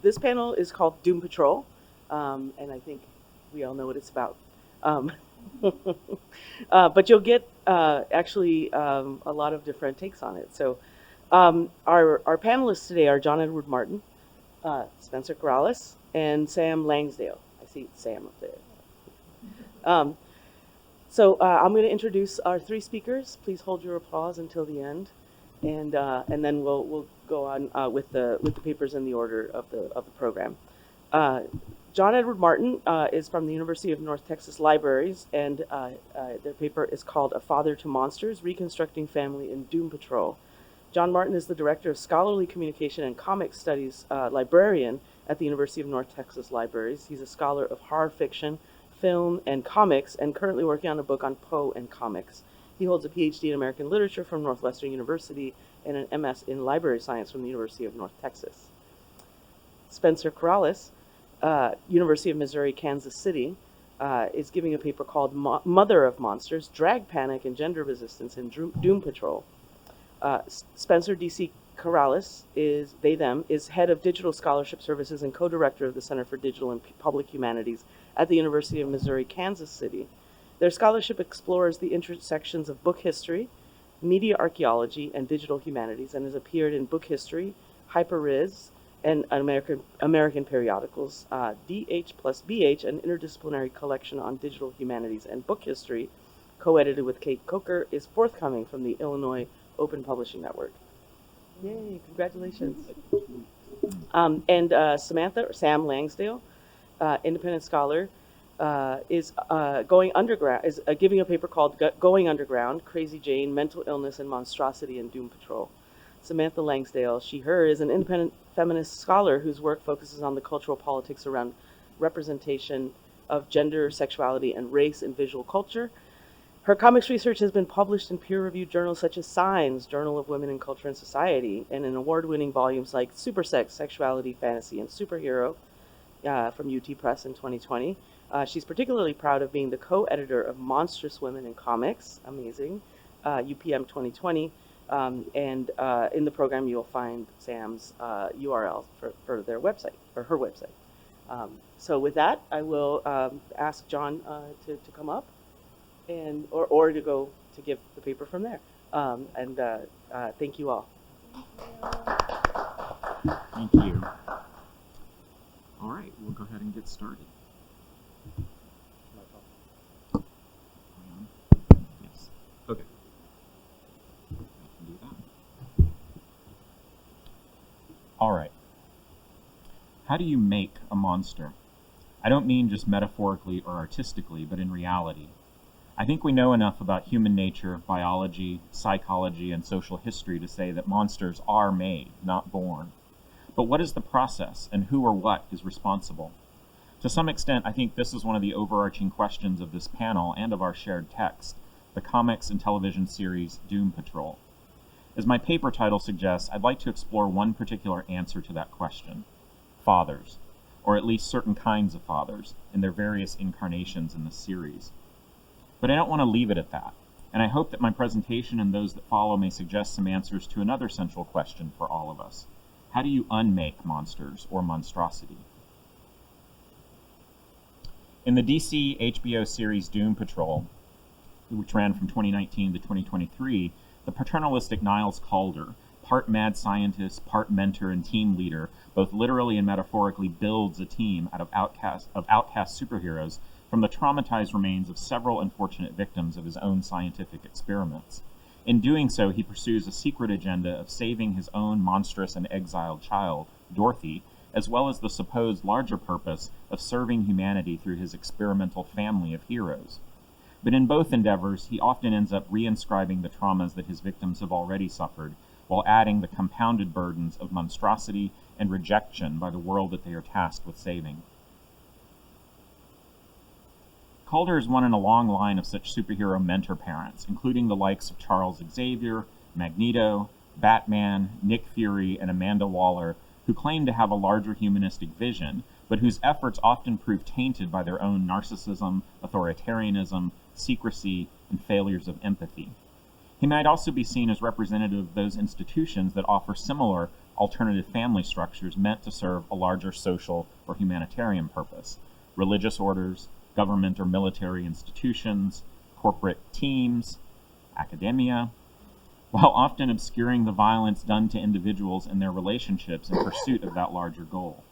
this panel is called Doom Patrol, and I think we all know what it's about. Um, but you'll get actually a lot of different takes on it. So our panelists today are John Edward Martin, Spencer Keralis, and Sam Langsdale. I see Sam up there. Um, so I'm going to introduce our three speakers. Please hold your applause until the end, and then we'll go on with the papers in the order of the program. John Edward Martin is from the University of North Texas Libraries, and their paper is called "A Father to Monsters: Reconstructing Family in Doom Patrol." John Martin is the Director of Scholarly Communication and Comic Studies librarian at the University of North Texas Libraries. He's a scholar of horror fiction, film, and comics, and currently working on a book on Poe and comics. He holds a PhD in American Literature from Northwestern University and an MS in Library Science from the University of North Texas. Spencer Keralis, University of Missouri, Kansas City, is giving a paper called Mother of Monsters, Drag Panic and Gender Resistance in Doom Patrol. Spencer D.C. Keralis is head of digital scholarship services and co-director of the Center for Digital and Public Humanities at the University of Missouri, Kansas City. Their scholarship explores the intersections of book history, media archaeology, and digital humanities, and has appeared in Book History, Hyper-Riz, and American periodicals. DH plus BH, an interdisciplinary collection on digital humanities and book history, co-edited with Kate Coker, is forthcoming from the Illinois Open Publishing Network. Yay, congratulations. And Samantha, or Sam Langsdale, independent scholar, is going underground, is giving a paper called Going Underground, Crazy Jane, Mental Illness and Monstrosity in Doom Patrol. Samantha Langsdale, she/her, is an independent feminist scholar whose work focuses on the cultural politics around representation of gender, sexuality, and race in visual culture. Her comics research has been published in peer-reviewed journals such as Signs, Journal of Women in Culture and Society, and in award-winning volumes like Supersex, Sexuality, Fantasy, and Superhero from UT Press in 2020. She's particularly proud of being the co-editor of Monstrous Women in Comics, amazing, UPM 2020, and in the program you'll find Sam's URL for their website, or her website. So with that, I will ask John to come up, and or to go to give the paper from there. Thank you all. Thank you. All right, we'll go ahead and get started. Yes. Okay. I can do that. All right. How do you make a monster? I don't mean just metaphorically or artistically, but in reality. I think we know enough about human nature, biology, psychology, and social history to say that monsters are made, not born. But what is the process, and who or what is responsible? To some extent, I think this is one of the overarching questions of this panel and of our shared text, the comics and television series Doom Patrol. As my paper title suggests, I'd like to explore one particular answer to that question: fathers, or at least certain kinds of fathers, in their various incarnations in the series. But I don't want to leave it at that, and I hope that my presentation and those that follow may suggest some answers to another central question for all of us. How do you unmake monsters or monstrosity? In the DC HBO series Doom Patrol, which ran from 2019 to 2023, the paternalistic Niles Calder, part mad scientist, part mentor and team leader, both literally and metaphorically builds a team out of outcast superheroes from the traumatized remains of several unfortunate victims of his own scientific experiments. In doing so, he pursues a secret agenda of saving his own monstrous and exiled child, Dorothy, as well as the supposed larger purpose of serving humanity through his experimental family of heroes. But in both endeavors, he often ends up reinscribing the traumas that his victims have already suffered, while adding the compounded burdens of monstrosity and rejection by the world that they are tasked with saving. Calder is one in a long line of such superhero mentor parents, including the likes of Charles Xavier, Magneto, Batman, Nick Fury, and Amanda Waller, who claim to have a larger humanistic vision, but whose efforts often prove tainted by their own narcissism, authoritarianism, secrecy, and failures of empathy. He might also be seen as representative of those institutions that offer similar alternative family structures meant to serve a larger social or humanitarian purpose. Religious orders, government or military institutions, corporate teams, academia, while often obscuring the violence done to individuals and their relationships in pursuit of that larger goal.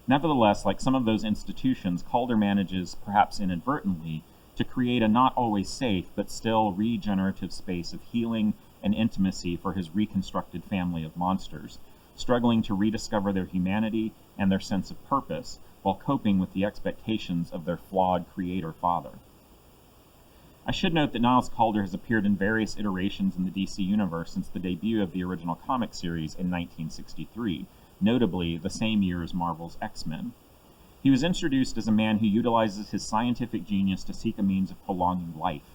Nevertheless, like some of those institutions, Calder manages, perhaps inadvertently, to create a not always safe but still regenerative space of healing and intimacy for his reconstructed family of monsters, struggling to rediscover their humanity and their sense of purpose while coping with the expectations of their flawed creator father. I should note that Niles Calder has appeared in various iterations in the DC universe since the debut of the original comic series in 1963, notably the same year as Marvel's X-Men. He was introduced as a man who utilizes his scientific genius to seek a means of prolonging life.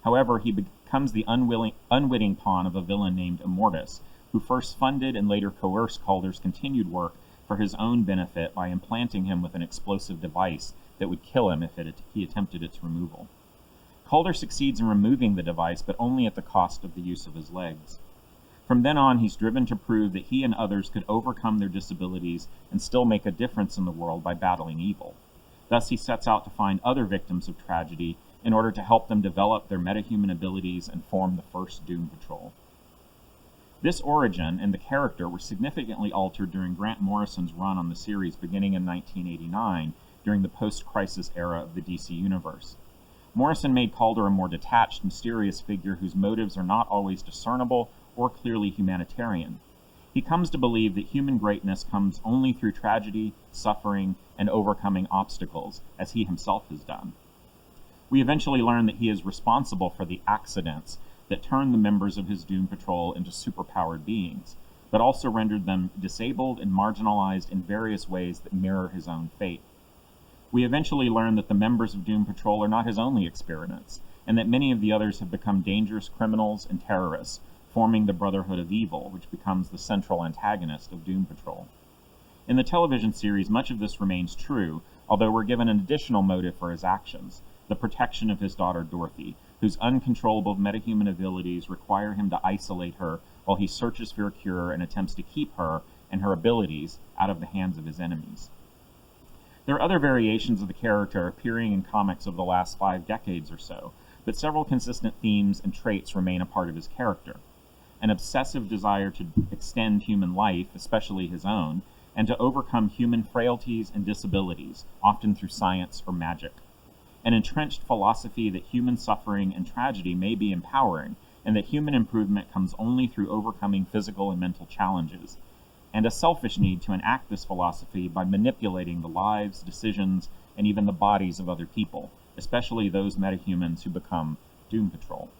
However, he becomes the unwitting pawn of a villain named Immortus, who first funded and later coerced Calder's continued work for his own benefit by implanting him with an explosive device that would kill him if he attempted its removal. Calder succeeds in removing the device, but only at the cost of the use of his legs. From then on, he's driven to prove that he and others could overcome their disabilities and still make a difference in the world by battling evil. Thus, he sets out to find other victims of tragedy in order to help them develop their metahuman abilities and form the first Doom Patrol. This origin and the character were significantly altered during Grant Morrison's run on the series beginning in 1989 during the post-crisis era of the DC Universe. Morrison made Calder a more detached, mysterious figure whose motives are not always discernible or clearly humanitarian. He comes to believe that human greatness comes only through tragedy, suffering, and overcoming obstacles, as he himself has done. We eventually learn that he is responsible for the accidents that turned the members of his Doom Patrol into superpowered beings, but also rendered them disabled and marginalized in various ways that mirror his own fate. We eventually learn that the members of Doom Patrol are not his only experiments, and that many of the others have become dangerous criminals and terrorists, forming the Brotherhood of Evil, which becomes the central antagonist of Doom Patrol. In the television series, much of this remains true, although we're given an additional motive for his actions: the protection of his daughter Dorothy, whose uncontrollable metahuman abilities require him to isolate her while he searches for a cure and attempts to keep her and her abilities out of the hands of his enemies. There are other variations of the character appearing in comics over the last 5 decades or so, but several consistent themes and traits remain a part of his character. An obsessive desire to extend human life, especially his own, and to overcome human frailties and disabilities, often through science or magic. An entrenched philosophy that human suffering and tragedy may be empowering, and that human improvement comes only through overcoming physical and mental challenges, and a selfish need to enact this philosophy by manipulating the lives, decisions, and even the bodies of other people, especially those metahumans who become Doom Patrol.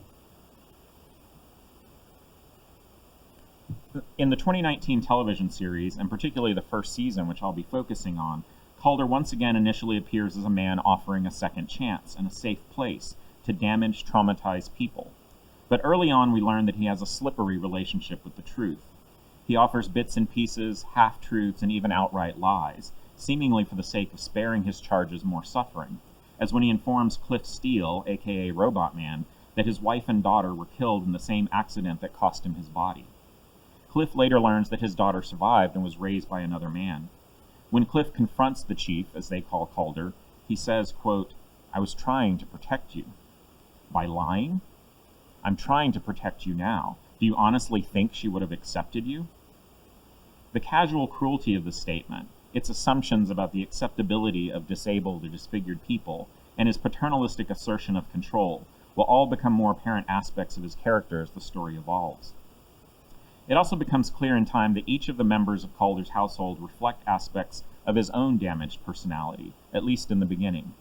In the 2019 television series, and particularly the first season, which I'll be focusing on, Calder once again initially appears as a man offering a second chance and a safe place to damaged, traumatized people. But early on we learn that he has a slippery relationship with the truth. He offers bits and pieces, half-truths, and even outright lies, seemingly for the sake of sparing his charges more suffering, as when he informs Cliff Steele, aka Robot Man, that his wife and daughter were killed in the same accident that cost him his body. Cliff later learns that his daughter survived and was raised by another man. When Cliff confronts the chief, as they call Calder, he says, quote, "I was trying to protect you." By lying? "I'm trying to protect you now. Do you honestly think she would have accepted you?" The casual cruelty of the statement, its assumptions about the acceptability of disabled or disfigured people, and his paternalistic assertion of control will all become more apparent aspects of his character as the story evolves. It also becomes clear in time that each of the members of Calder's household reflect aspects of his own damaged personality, at least in the beginning.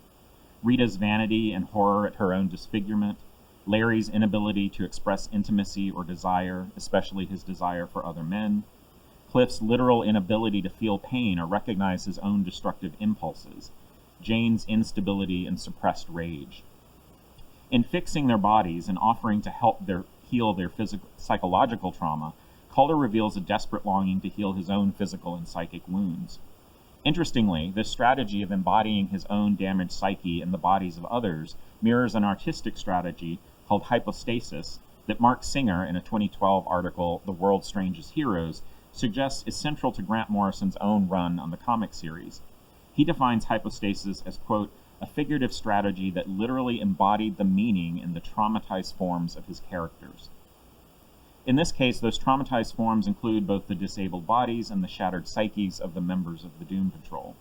Rita's vanity and horror at her own disfigurement, Larry's inability to express intimacy or desire, especially his desire for other men, Cliff's literal inability to feel pain or recognize his own destructive impulses, Jane's instability and suppressed rage. In fixing their bodies and offering to help heal their psychological trauma, Calder reveals a desperate longing to heal his own physical and psychic wounds. Interestingly, this strategy of embodying his own damaged psyche in the bodies of others mirrors an artistic strategy called hypostasis that Mark Singer, in a 2012 article, The World's Strangest Heroes, suggests is central to Grant Morrison's own run on the comic series. He defines hypostasis as, quote, a figurative strategy that literally embodied the meaning in the traumatized forms of his characters. In this case, those traumatized forms include both the disabled bodies and the shattered psyches of the members of the Doom Patrol.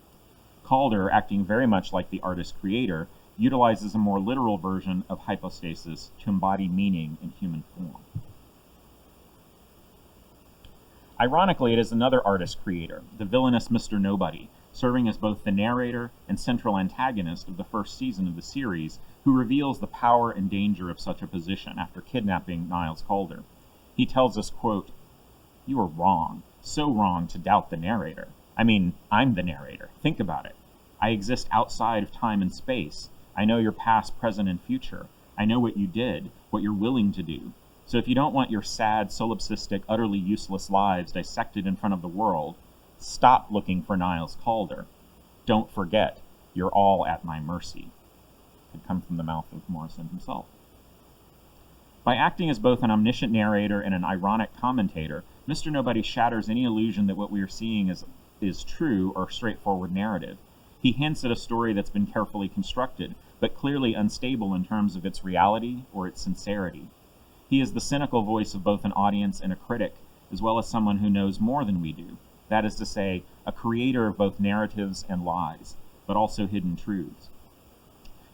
Calder, acting very much like the artist-creator, utilizes a more literal version of hypostasis to embody meaning in human form. Ironically, it is another artist-creator, the villainous Mr. Nobody, serving as both the narrator and central antagonist of the first season of the series, who reveals the power and danger of such a position after kidnapping Niles Calder. He tells us, quote, "You are wrong, so wrong to doubt the narrator. I mean, I'm the narrator. Think about it. I exist outside of time and space. I know your past, present, and future. I know what you did, what you're willing to do. So if you don't want your sad, solipsistic, utterly useless lives dissected in front of the world, stop looking for Niles Calder. Don't forget, you're all at my mercy." It could come from the mouth of Morrison himself. By acting as both an omniscient narrator and an ironic commentator, Mr. Nobody shatters any illusion that what we are seeing is true or straightforward narrative. He hints at a story that's been carefully constructed, but clearly unstable in terms of its reality or its sincerity. He is the cynical voice of both an audience and a critic, as well as someone who knows more than we do. That is to say, a creator of both narratives and lies, but also hidden truths.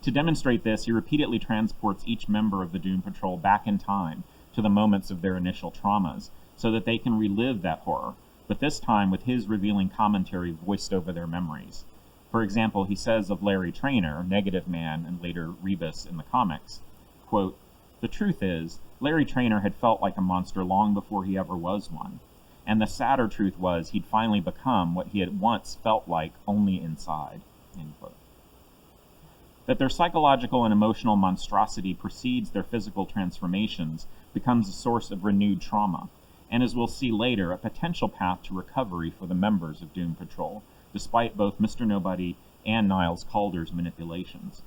To demonstrate this, he repeatedly transports each member of the Doom Patrol back in time to the moments of their initial traumas, so that they can relive that horror, but this time with his revealing commentary voiced over their memories. For example, he says of Larry Traynor, Negative Man and later Rebus in the comics, quote, "The truth is, Larry Traynor had felt like a monster long before he ever was one. And the sadder truth was he'd finally become what he had once felt like only inside." End quote. That their psychological and emotional monstrosity precedes their physical transformations becomes a source of renewed trauma, and as we'll see later, a potential path to recovery for the members of Doom Patrol, despite both Mr. Nobody and Niles Calder's manipulations.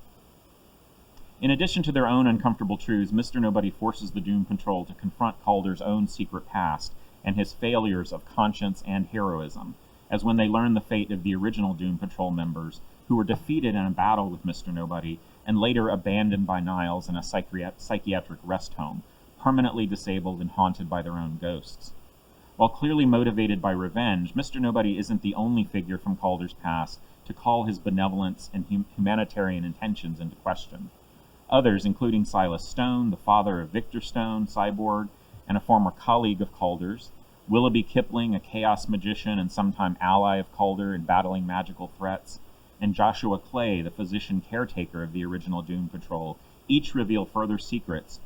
In addition to their own uncomfortable truths, Mr. Nobody forces the Doom Patrol to confront Calder's own secret past and his failures of conscience and heroism, as when they learn the fate of the original Doom Patrol members who were defeated in a battle with Mr. Nobody and later abandoned by Niles in a psychiatric rest home, permanently disabled and haunted by their own ghosts. While clearly motivated by revenge, Mr. Nobody isn't the only figure from Calder's past to call his benevolence and humanitarian intentions into question. Others, including Silas Stone, the father of Victor Stone, Cyborg, and a former colleague of Calder's, Willoughby Kipling, a chaos magician and sometime ally of Calder in battling magical threats, and Joshua Clay, the physician caretaker of the original Doom Patrol, each reveal further secrets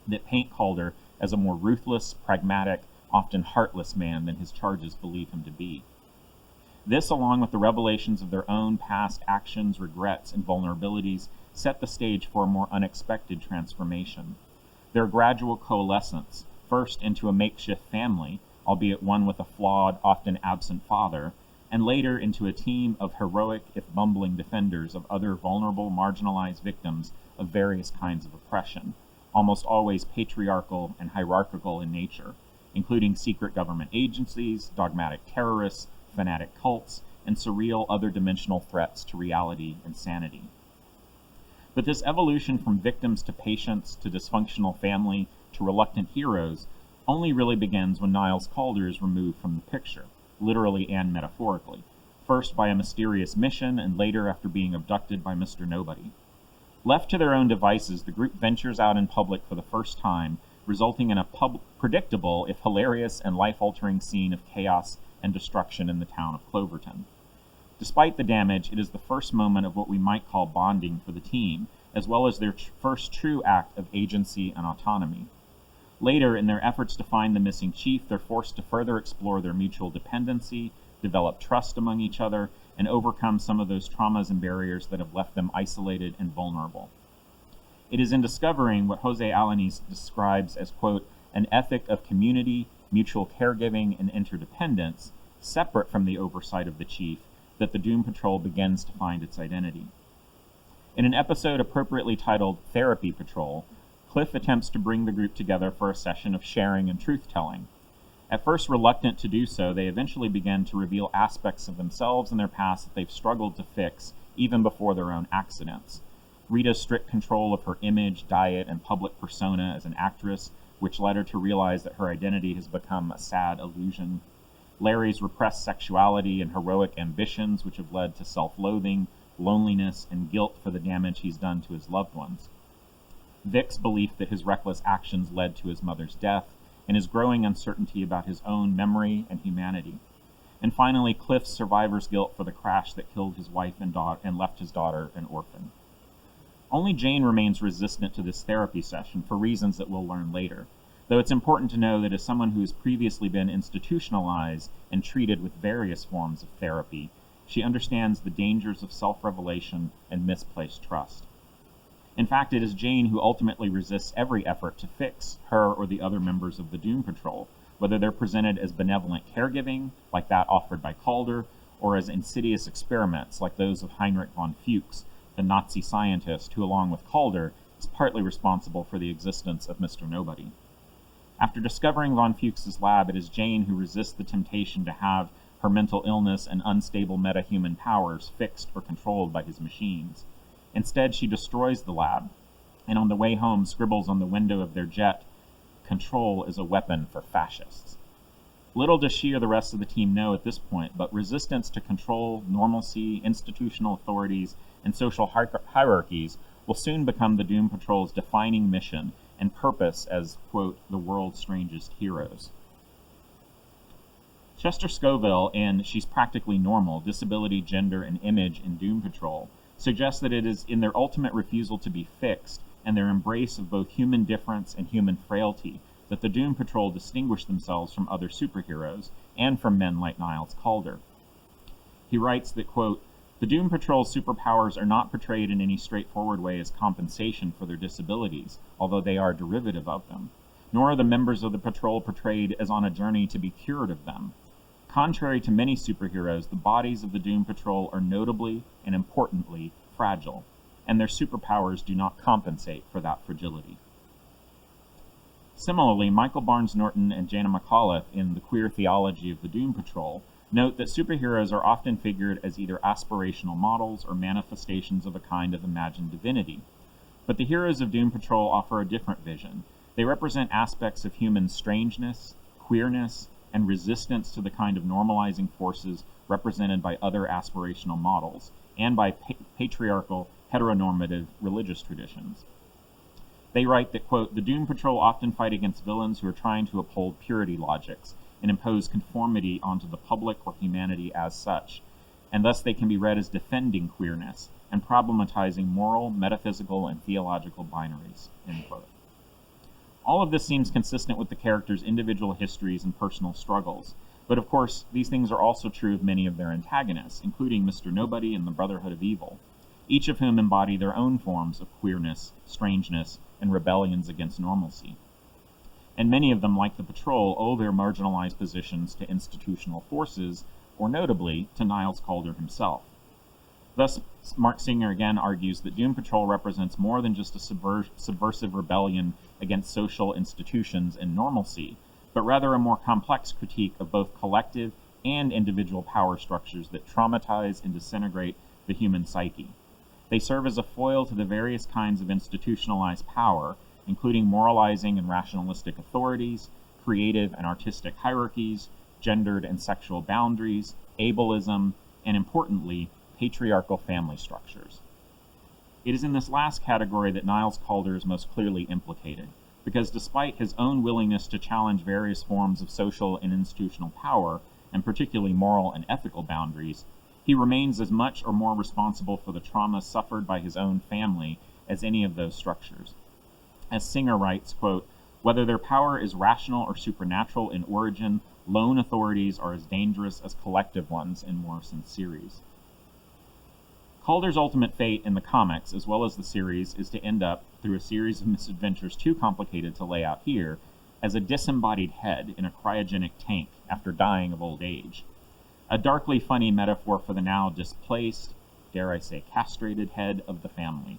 that paint Calder as a more ruthless, pragmatic, often heartless man than his charges believe him to be. This, along with the revelations of their own past actions, regrets, and vulnerabilities, set the stage for a more unexpected transformation. Their gradual coalescence, first into a makeshift family, albeit one with a flawed, often absent father, and later into a team of heroic, if bumbling, defenders of other vulnerable, marginalized victims of various kinds of oppression, almost always patriarchal and hierarchical in nature, including secret government agencies, dogmatic terrorists, fanatic cults, and surreal other dimensional threats to reality and sanity. But this evolution from victims to patients to dysfunctional family to reluctant heroes only really begins when Niles Calder is removed from the picture, literally and metaphorically, first by a mysterious mission and later after being abducted by Mr. Nobody. Left to their own devices, the group ventures out in public for the first time, resulting in a predictable, if hilarious and life-altering scene of chaos and destruction in the town of Cloverton. Despite the damage, it is the first moment of what we might call bonding for the team, as well as their first true act of agency and autonomy. Later, in their efforts to find the missing chief, they're forced to further explore their mutual dependency, develop trust among each other, and overcome some of those traumas and barriers that have left them isolated and vulnerable. It is in discovering what Jose Alanis describes as, quote, an ethic of community, mutual caregiving, and interdependence, separate from the oversight of the chief, that the Doom Patrol begins to find its identity. In an episode appropriately titled Therapy Patrol, Cliff attempts to bring the group together for a session of sharing and truth-telling. At first reluctant to do so, they eventually begin to reveal aspects of themselves and their past that they've struggled to fix even before their own accidents. Rita's strict control of her image, diet, and public persona as an actress, which led her to realize that her identity has become a sad illusion. Larry's repressed sexuality and heroic ambitions, which have led to self-loathing, loneliness, and guilt for the damage he's done to his loved ones. Vic's belief that his reckless actions led to his mother's death, and his growing uncertainty about his own memory and humanity. And finally, Cliff's survivor's guilt for the crash that killed his wife and left his daughter an orphan. Only Jane remains resistant to this therapy session for reasons that we'll learn later, though it's important to know that as someone who has previously been institutionalized and treated with various forms of therapy, she understands the dangers of self-revelation and misplaced trust. In fact, it is Jane who ultimately resists every effort to fix her or the other members of the Doom Patrol, whether they're presented as benevolent caregiving, like that offered by Calder, or as insidious experiments, like those of Heinrich von Fuchs, the Nazi scientist who, along with Calder, is partly responsible for the existence of Mr. Nobody. After discovering von Fuchs's lab, it is Jane who resists the temptation to have her mental illness and unstable metahuman powers fixed or controlled by his machines. Instead, she destroys the lab, and on the way home scribbles on the window of their jet, "Control is a weapon for fascists." Little does she or the rest of the team know at this point, but resistance to control, normalcy, institutional authorities, and social hierarchies will soon become the Doom Patrol's defining mission and purpose as, quote, the world's strangest heroes. Chester Scoville in She's Practically Normal, Disability, Gender, and Image in Doom Patrol suggests that it is in their ultimate refusal to be fixed and their embrace of both human difference and human frailty that the Doom Patrol distinguish themselves from other superheroes and from men like Niles Calder. He writes that, quote, "The Doom Patrol's superpowers are not portrayed in any straightforward way as compensation for their disabilities, although they are derivative of them, nor are the members of the patrol portrayed as on a journey to be cured of them. Contrary to many superheroes, the bodies of the Doom Patrol are notably and importantly fragile, and their superpowers do not compensate for that fragility." Similarly, Michael Barnes Norton and Jana McAuliffe in The Queer Theology of the Doom Patrol note that superheroes are often figured as either aspirational models or manifestations of a kind of imagined divinity. But the heroes of Doom Patrol offer a different vision. They represent aspects of human strangeness, queerness, and resistance to the kind of normalizing forces represented by other aspirational models, and by patriarchal, heteronormative religious traditions. They write that, quote, "The Doom Patrol often fight against villains who are trying to uphold purity logics and impose conformity onto the public or humanity as such, and thus they can be read as defending queerness and problematizing moral, metaphysical, and theological binaries," end quote. All of this seems consistent with the characters' individual histories and personal struggles, but of course, these things are also true of many of their antagonists, including Mr. Nobody and the Brotherhood of Evil, each of whom embody their own forms of queerness, strangeness, and rebellions against normalcy. And many of them, like the Patrol, owe their marginalized positions to institutional forces, or notably, to Niles Calder himself. Thus, Mark Singer again argues that Doom Patrol represents more than just a subversive rebellion against social institutions and normalcy, but rather a more complex critique of both collective and individual power structures that traumatize and disintegrate the human psyche. They serve as a foil to the various kinds of institutionalized power, including moralizing and rationalistic authorities, creative and artistic hierarchies, gendered and sexual boundaries, ableism, and importantly, patriarchal family structures. It is in this last category that Niles Calder is most clearly implicated, because despite his own willingness to challenge various forms of social and institutional power, and particularly moral and ethical boundaries, he remains as much or more responsible for the trauma suffered by his own family as any of those structures. As Singer writes, quote, "Whether their power is rational or supernatural in origin, lone authorities are as dangerous as collective ones in Morrison's series." Calder's ultimate fate in the comics, as well as the series, is to end up, through a series of misadventures too complicated to lay out here, as a disembodied head in a cryogenic tank after dying of old age. A darkly funny metaphor for the now displaced, dare I say castrated, head of the family,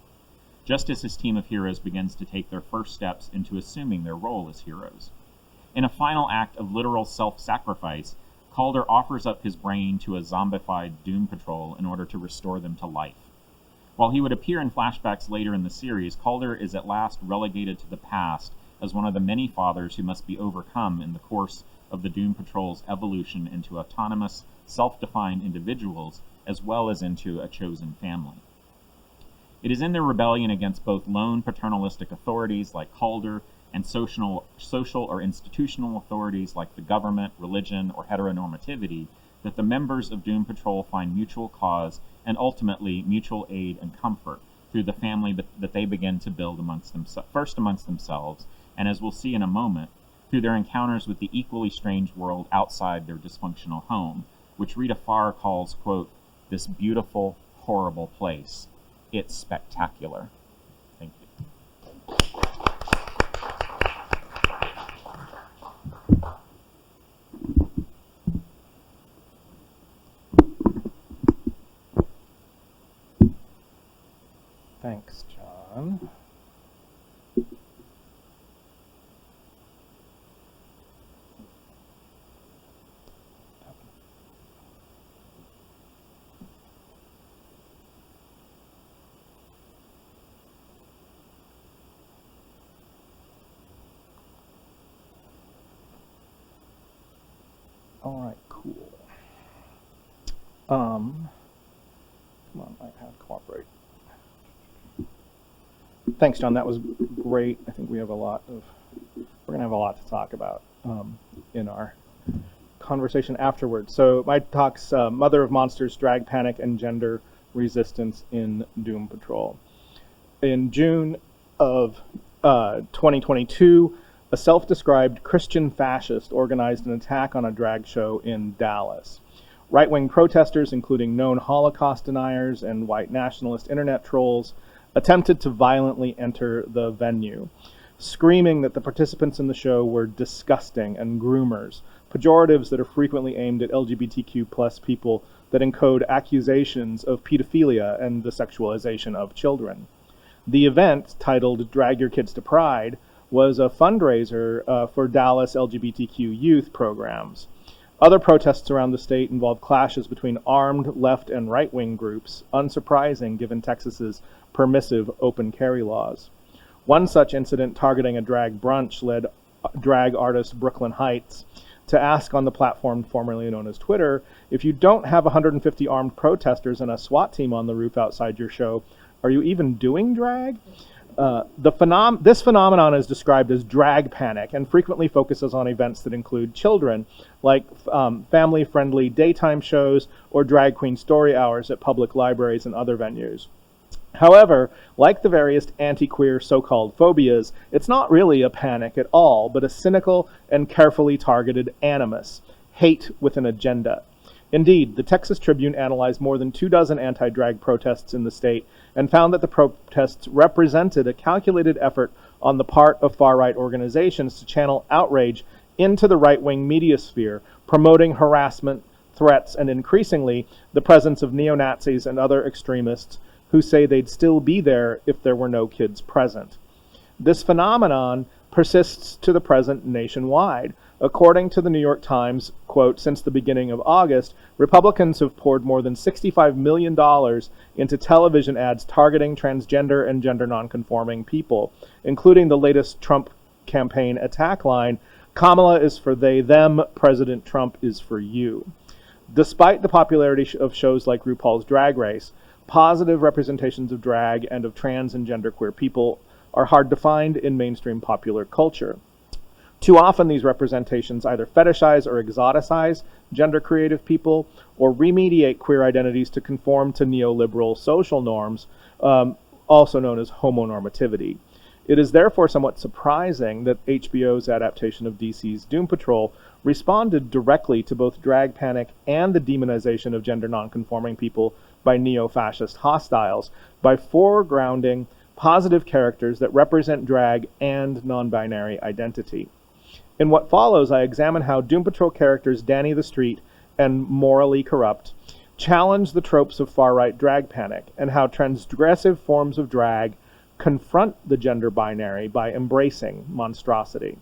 just as his team of heroes begins to take their first steps into assuming their role as heroes. In a final act of literal self-sacrifice, Calder offers up his brain to a zombified Doom Patrol in order to restore them to life. While he would appear in flashbacks later in the series, Calder is at last relegated to the past as one of the many fathers who must be overcome in the course of the Doom Patrol's evolution into autonomous, self-defined individuals, as well as into a chosen family. It is in their rebellion against both lone paternalistic authorities like Calder and social or institutional authorities like the government, religion, or heteronormativity that the members of Doom Patrol find mutual cause and ultimately mutual aid and comfort through the family that they begin to build first amongst themselves, and as we'll see in a moment, through their encounters with the equally strange world outside their dysfunctional home, which Rita Farr calls, quote, "this beautiful, horrible place. It's spectacular." Thank you. Thanks, John. All right, cool. Come on, iPad, cooperate. Thanks, John. That was great. I think we're gonna have a lot to talk about in our conversation afterwards. So my talk's Mother of Monsters, Drag Panic, and Gender Resistance in Doom Patrol. In June of 2022, a self-described Christian fascist organized an attack on a drag show in Dallas. Right-wing protesters, including known Holocaust deniers and white nationalist internet trolls, attempted to violently enter the venue, screaming that the participants in the show were disgusting and groomers, pejoratives that are frequently aimed at LGBTQ+ people that encode accusations of pedophilia and the sexualization of children. The event, titled Drag Your Kids to Pride, was a fundraiser for Dallas LGBTQ youth programs. Other protests around the state involved clashes between armed left and right-wing groups, unsurprising given Texas's permissive open carry laws. One such incident targeting a drag brunch led drag artist Brooklyn Heights to ask on the platform formerly known as Twitter, if you don't have 150 armed protesters and a SWAT team on the roof outside your show, are you even doing drag? This phenomenon is described as drag panic and frequently focuses on events that include children, like family-friendly daytime shows or drag queen story hours at public libraries and other venues. However, like the various anti-queer so-called phobias, it's not really a panic at all, but a cynical and carefully targeted animus, hate with an agenda. Indeed, the Texas Tribune analyzed more than 24 anti-drag protests in the state and found that the protests represented a calculated effort on the part of far-right organizations to channel outrage into the right-wing media sphere, promoting harassment, threats, and increasingly the presence of neo-Nazis and other extremists who say they'd still be there if there were no kids present. This phenomenon persists to the present nationwide. According to the New York Times, quote, since the beginning of August, Republicans have poured more than $65 million into television ads targeting transgender and gender nonconforming people, including the latest Trump campaign attack line, Kamala is for they, them, President Trump is for you. Despite the popularity of shows like RuPaul's Drag Race, positive representations of drag and of trans and genderqueer people are hard to find in mainstream popular culture. Too often these representations either fetishize or exoticize gender creative people or remediate queer identities to conform to neoliberal social norms, also known as homonormativity. It is therefore somewhat surprising that HBO's adaptation of DC's Doom Patrol responded directly to both drag panic and the demonization of gender nonconforming people by neo-fascist hostiles by foregrounding positive characters that represent drag and non-binary identity. In what follows, I examine how Doom Patrol characters Danny the Street and Morally Corrupt challenge the tropes of far-right drag panic, and how transgressive forms of drag confront the gender binary by embracing monstrosity.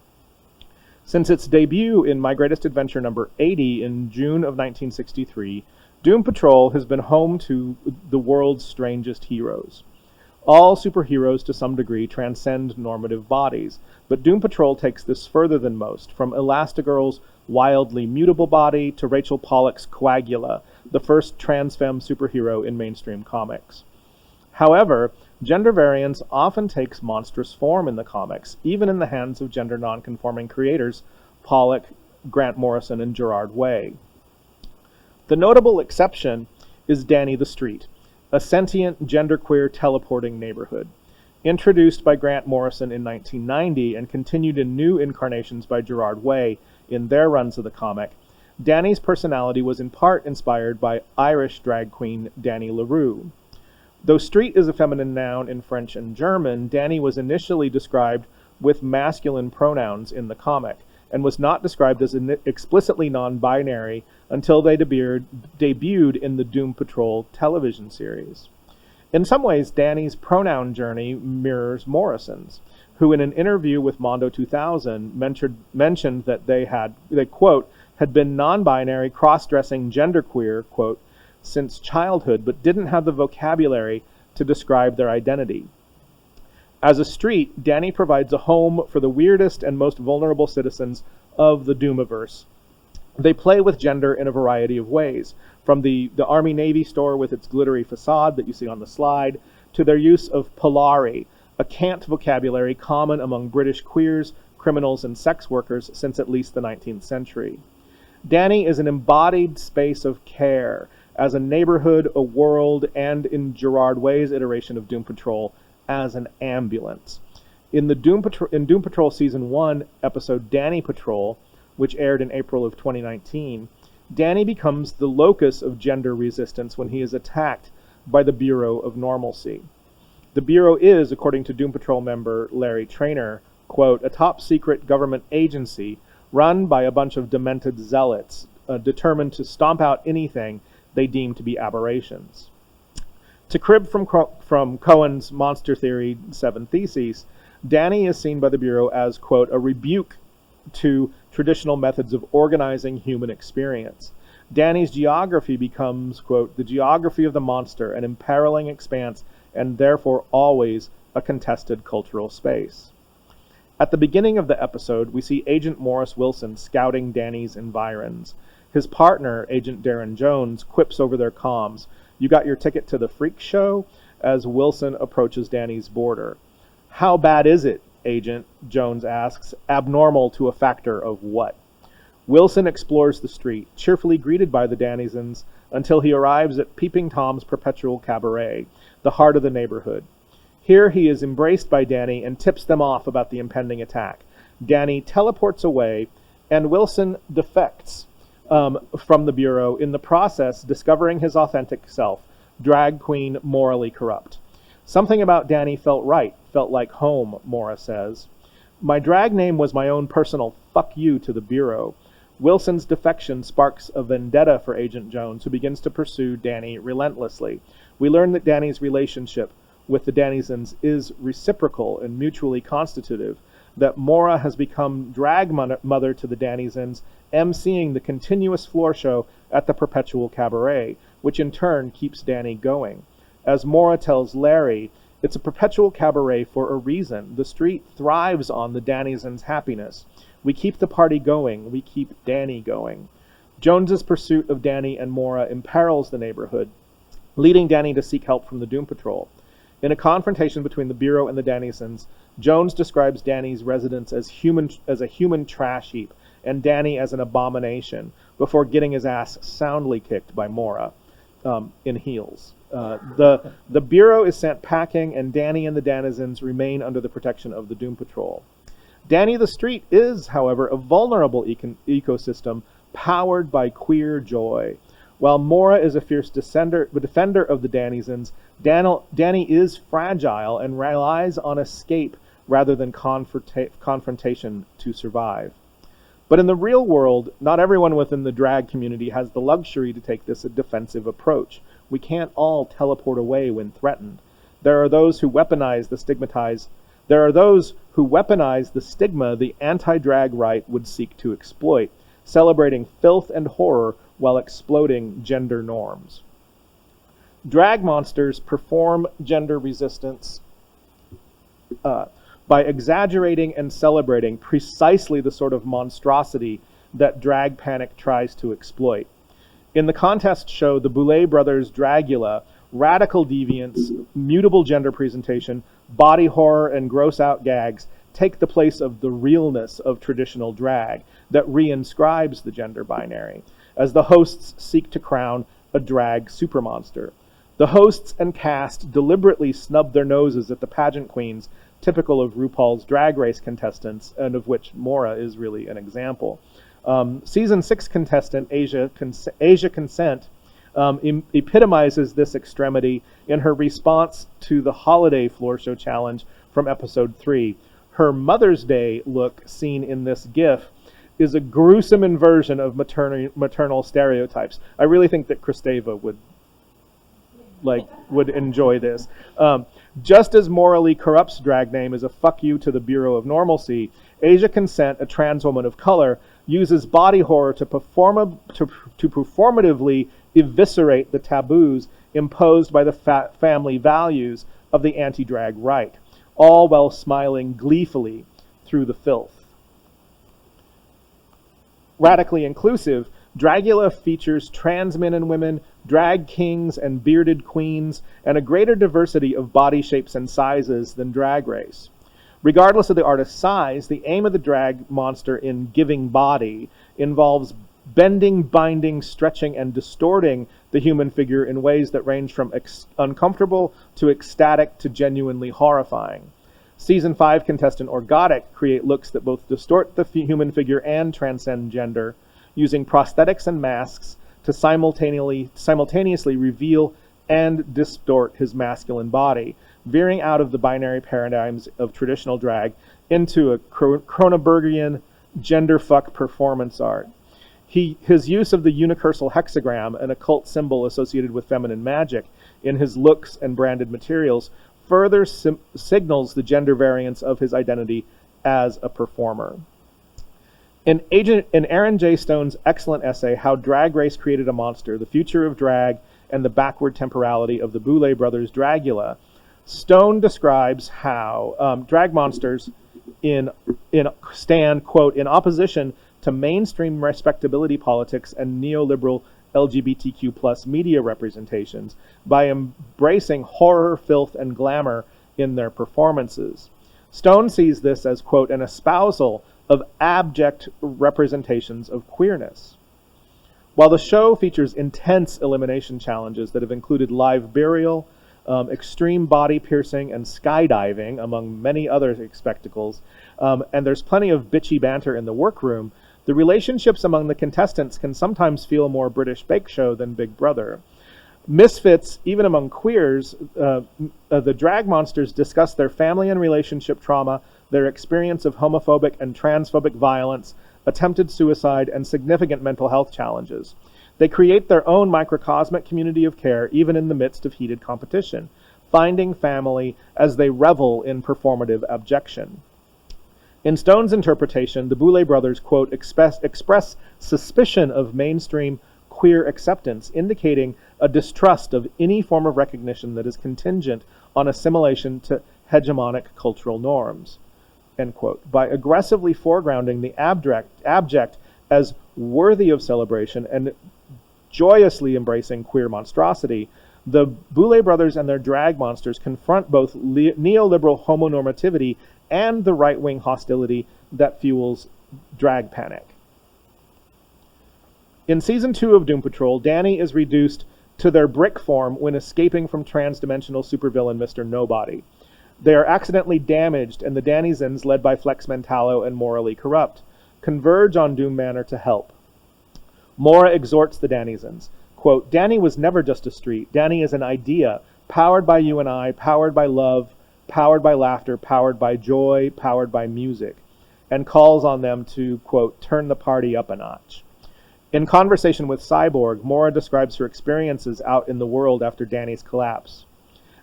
Since its debut in My Greatest Adventure number 80 in June of 1963, Doom Patrol has been home to the world's strangest heroes. All superheroes, to some degree, transcend normative bodies, but Doom Patrol takes this further than most, from Elastigirl's wildly mutable body to Rachel Pollack's Coagula, the first trans femme superhero in mainstream comics. However, gender variance often takes monstrous form in the comics, even in the hands of gender non-conforming creators Pollack, Grant Morrison, and Gerard Way. The notable exception is Danny the Street, a sentient, genderqueer teleporting neighborhood. Introduced by Grant Morrison in 1990 and continued in new incarnations by Gerard Way in their runs of the comic, Danny's personality was in part inspired by Irish drag queen Danny LaRue. Though street is a feminine noun in French and German, Danny was initially described with masculine pronouns in the comic, and was not described as explicitly non-binary until they debuted in the Doom Patrol television series. In some ways, Danny's pronoun journey mirrors Morrison's, who in an interview with Mondo 2000 mentioned that they quote, had been non-binary, cross-dressing, genderqueer, quote, since childhood, but didn't have the vocabulary to describe their identity. As a street, Danny provides a home for the weirdest and most vulnerable citizens of the Doomiverse. They play with gender in a variety of ways, from the Army-Navy store with its glittery facade that you see on the slide, to their use of Polari, a cant vocabulary common among British queers, criminals, and sex workers since at least the 19th century. Danny is an embodied space of care, as a neighborhood, a world, and in Gerard Way's iteration of Doom Patrol, as an ambulance. In Doom Patrol Season 1 episode Danny Patrol, which aired in April of 2019, Danny becomes the locus of gender resistance when he is attacked by the Bureau of Normalcy. The Bureau is, according to Doom Patrol member Larry Traynor, quote, a top-secret government agency run by a bunch of demented zealots determined to stomp out anything they deem to be aberrations. To crib from Cohen's Monster Theory 7 Theses, Danny is seen by the Bureau as, quote, a rebuke to traditional methods of organizing human experience. Danny's geography becomes, quote, the geography of the monster, an imperiling expanse, and therefore always a contested cultural space. At the beginning of the episode, we see Agent Morris Wilson scouting Danny's environs. His partner, Agent Darren Jones, quips over their comms, "You got your ticket to the freak show?" as Wilson approaches Danny's border. "How bad is it?" Agent Jones asks. "Abnormal to a factor of what?" Wilson explores the street, cheerfully greeted by the Dannysons, until he arrives at Peeping Tom's Perpetual Cabaret, the heart of the neighborhood. Here he is embraced by Danny and tips them off about the impending attack. Danny teleports away, and Wilson defects from the Bureau, in the process discovering his authentic self, drag queen morally corrupt. Something about Danny felt right, felt like home, Mora says. "My drag name was my own personal fuck you to the Bureau." Wilson's defection sparks a vendetta for Agent Jones, who begins to pursue Danny relentlessly. We learn that Danny's relationship with the Dannysons is reciprocal and mutually constitutive, that Mora has become drag mother to the Dannysons, emceeing the continuous floor show at the Perpetual Cabaret, which in turn keeps Danny going. As Mora tells Larry, it's a perpetual cabaret for a reason. The street thrives on the Dannysons' happiness. We keep the party going. We keep Danny going. Jones's pursuit of Danny and Mora imperils the neighborhood, leading Danny to seek help from the Doom Patrol. In a confrontation between the Bureau and the Dannysons, Jones describes Danny's residence as a human trash heap, and Danny as an abomination, before getting his ass soundly kicked by Mora in heels. The Bureau is sent packing, and Danny and the Dannysons remain under the protection of the Doom Patrol. Danny the Street is, however, a vulnerable ecosystem powered by queer joy. While Mora is a fierce defender of the Dannysons, Danny is fragile and relies on escape rather than confrontation to survive. But in the real world, not everyone within the drag community has the luxury to take this defensive approach. We can't all teleport away when threatened. There are those who weaponize the stigmatized There are those who weaponize the stigma the anti-drag right would seek to exploit, celebrating filth and horror while exploding gender norms. Drag monsters perform gender resistance by exaggerating and celebrating precisely the sort of monstrosity that drag panic tries to exploit. In the contest show The Boulet Brothers' Dragula, radical deviance, mutable gender presentation, body horror, and gross-out gags take the place of the realness of traditional drag that reinscribes the gender binary, as the hosts seek to crown a drag supermonster. The hosts and cast deliberately snub their noses at the pageant queens, typical of RuPaul's Drag Race contestants, and of which Maura is really an example. Season 6 contestant Asia Consent epitomizes this extremity in her response to the holiday floor show challenge from episode 3. Her Mother's Day look, seen in this GIF, is a gruesome inversion of maternal stereotypes. I really think that Kristeva would enjoy this. Just as morally corrupt's drag name is a fuck you to the Bureau of Normalcy, Asia Consent, a trans woman of color, uses body horror to performatively eviscerate the taboos imposed by the family values of the anti-drag right, all while smiling gleefully through the filth. Radically inclusive, Dragula features trans men and women, drag kings and bearded queens, and a greater diversity of body shapes and sizes than Drag Race. Regardless of the artist's size, the aim of the drag monster in giving body involves bending, binding, stretching, and distorting the human figure in ways that range from uncomfortable to ecstatic to genuinely horrifying. Season 5 contestant Orgotic create looks that both distort the human figure and transcend gender, using prosthetics and masks to simultaneously reveal and distort his masculine body, veering out of the binary paradigms of traditional drag into a Cronenbergian genderfuck performance art. His use of the unicursal hexagram, an occult symbol associated with feminine magic, in his looks and branded materials further signals the gender variance of his identity as a performer. In Aaron J. Stone's excellent essay, How Drag Race Created a Monster, The Future of Drag and the Backward Temporality of the Boulet Brothers' Dragula, Stone describes how drag monsters stand, quote, in opposition to mainstream respectability politics and neoliberal LGBTQ plus media representations by embracing horror, filth, and glamour in their performances. Stone sees this as, quote, an espousal of abject representations of queerness. While the show features intense elimination challenges that have included live burial, extreme body piercing, and skydiving, among many other spectacles, and there's plenty of bitchy banter in the workroom, the relationships among the contestants can sometimes feel more British Bake Show than Big Brother. Misfits, even among queers, the drag monsters discuss their family and relationship trauma, their experience of homophobic and transphobic violence, attempted suicide, and significant mental health challenges. They create their own microcosmic community of care, even in the midst of heated competition, finding family as they revel in performative abjection. In Stone's interpretation, the Boulet brothers, quote, express suspicion of mainstream queer acceptance, indicating a distrust of any form of recognition that is contingent on assimilation to hegemonic cultural norms, end quote. By aggressively foregrounding the abject as worthy of celebration and joyously embracing queer monstrosity, the Boulet brothers and their drag monsters confront both neoliberal homonormativity and the right-wing hostility that fuels drag panic. In Season 2 of Doom Patrol, Danny is reduced to their brick form when escaping from trans-dimensional supervillain Mr. Nobody. They are accidentally damaged, and the Dannysons, led by Flex Mentallo and Morally Corrupt, converge on Doom Manor to help. Mora exhorts the Dannysons, quote, Danny was never just a street. Danny is an idea, powered by you and I, powered by love, powered by laughter, powered by joy, powered by music, and calls on them to, quote, turn the party up a notch. In conversation with Cyborg, Mora describes her experiences out in the world after Danny's collapse.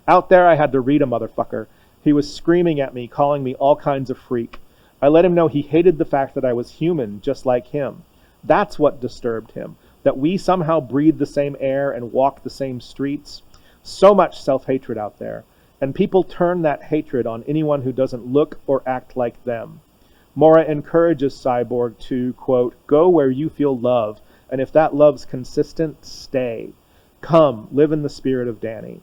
Out there, I had to read a motherfucker. He was screaming at me, calling me all kinds of freak. I let him know he hated the fact that I was human, just like him. That's what disturbed him, that we somehow breathe the same air and walk the same streets. So much self-hatred out there, and people turn that hatred on anyone who doesn't look or act like them. Mora encourages Cyborg to, quote, go where you feel love, and if that love's consistent, stay. Come, live in the spirit of Danny.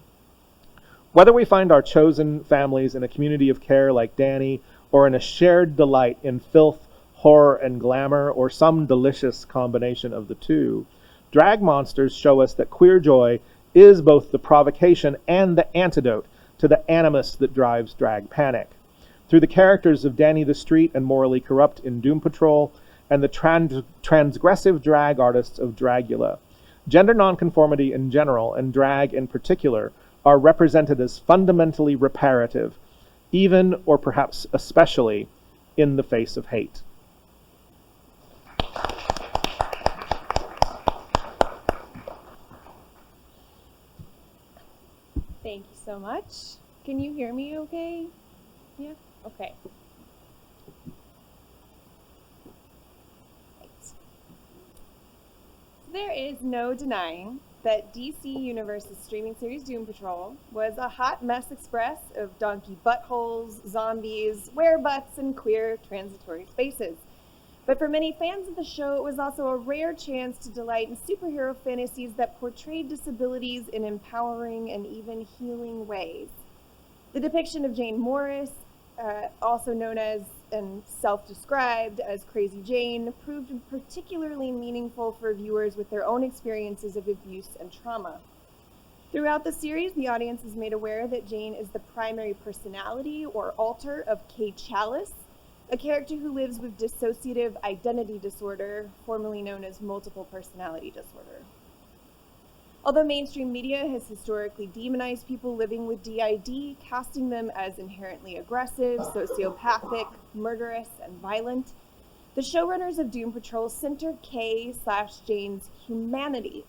Whether we find our chosen families in a community of care like Danny, or in a shared delight in filth, horror, and glamour, or some delicious combination of the two, drag monsters show us that queer joy is both the provocation and the antidote to the animus that drives drag panic. Through the characters of Danny the Street and Morally Corrupt in Doom Patrol, and the transgressive drag artists of Dragula, gender nonconformity in general, and drag in particular, are represented as fundamentally reparative, even or perhaps especially in the face of hate. Thank you so much. Can you hear me okay? Yeah? Okay. Right. There is no denying that DC Universe's streaming series Doom Patrol was a hot mess express of donkey buttholes, zombies, werebutts, and queer transitory spaces. But for many fans of the show, it was also a rare chance to delight in superhero fantasies that portrayed disabilities in empowering and even healing ways. The depiction of Jane Morris, also known as and self-described as Crazy Jane, proved particularly meaningful for viewers with their own experiences of abuse and trauma. Throughout the series, the audience is made aware that Jane is the primary personality or alter of Keralis, a character who lives with dissociative identity disorder, formerly known as multiple personality disorder. Although mainstream media has historically demonized people living with DID, casting them as inherently aggressive, sociopathic, murderous, and violent, the showrunners of Doom Patrol center K/Jane's humanity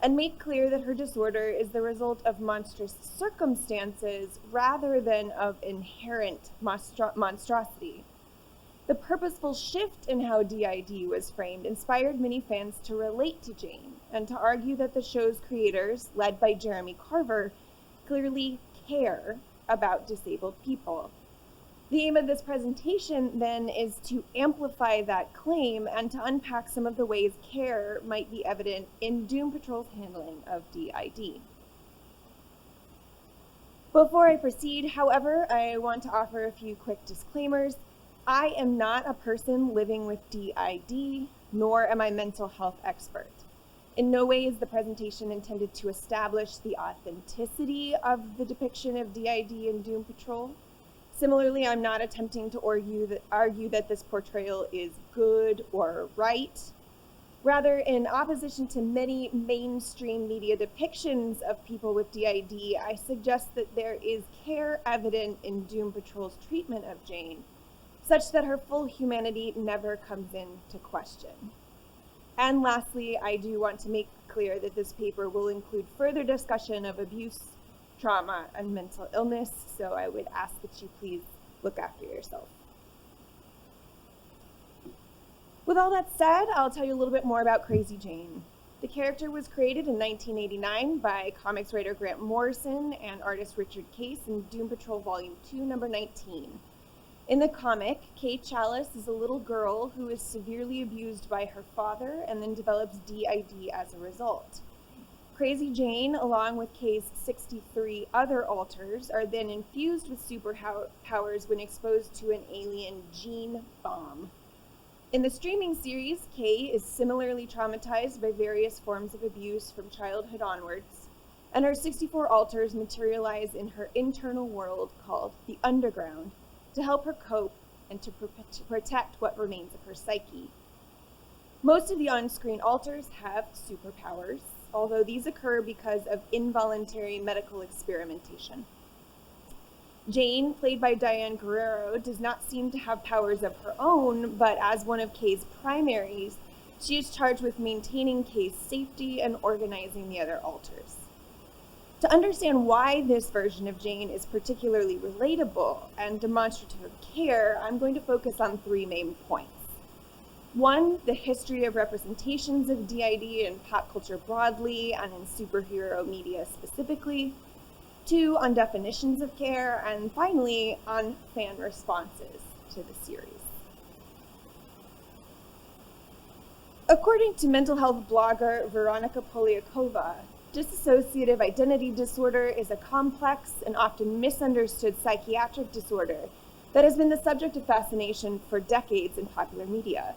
and make clear that her disorder is the result of monstrous circumstances rather than of inherent monstrosity. The purposeful shift in how DID was framed inspired many fans to relate to Jane and to argue that the show's creators, led by Jeremy Carver, clearly care about disabled people. The aim of this presentation, then, is to amplify that claim and to unpack some of the ways care might be evident in Doom Patrol's handling of DID. Before I proceed, however, I want to offer a few quick disclaimers. I am not a person living with DID, nor am I a mental health expert. In no way is the presentation intended to establish the authenticity of the depiction of DID in Doom Patrol. Similarly, I'm not attempting to argue that this portrayal is good or right. Rather, in opposition to many mainstream media depictions of people with DID, I suggest that there is care evident in Doom Patrol's treatment of Jane, such that her full humanity never comes into question. And lastly, I do want to make clear that this paper will include further discussion of abuse, trauma, and mental illness, so I would ask that you please look after yourself. With all that said, I'll tell you a little bit more about Crazy Jane. The character was created in 1989 by comics writer Grant Morrison and artist Richard Case in Doom Patrol Volume 2, number 19. In the comic, Keralis is a little girl who is severely abused by her father and then develops DID as a result. Crazy Jane, along with K's 63 other alters, are then infused with superpowers when exposed to an alien gene bomb. In the streaming series, Kay is similarly traumatized by various forms of abuse from childhood onwards, and her 64 alters materialize in her internal world called the Underground, to help her cope and to protect what remains of her psyche. Most of the on-screen alters have superpowers, although these occur because of involuntary medical experimentation. Jane, played by Diane Guerrero, does not seem to have powers of her own, but as one of Kay's primaries, she is charged with maintaining Kay's safety and organizing the other alters. To understand why this version of Jane is particularly relatable and demonstrative of care, I'm going to focus on three main points. One, the history of representations of DID in pop culture broadly and in superhero media specifically. Two, on definitions of care, and finally, on fan responses to the series. According to mental health blogger Veronika Poliakova, dissociative identity disorder is a complex and often misunderstood psychiatric disorder that has been the subject of fascination for decades in popular media.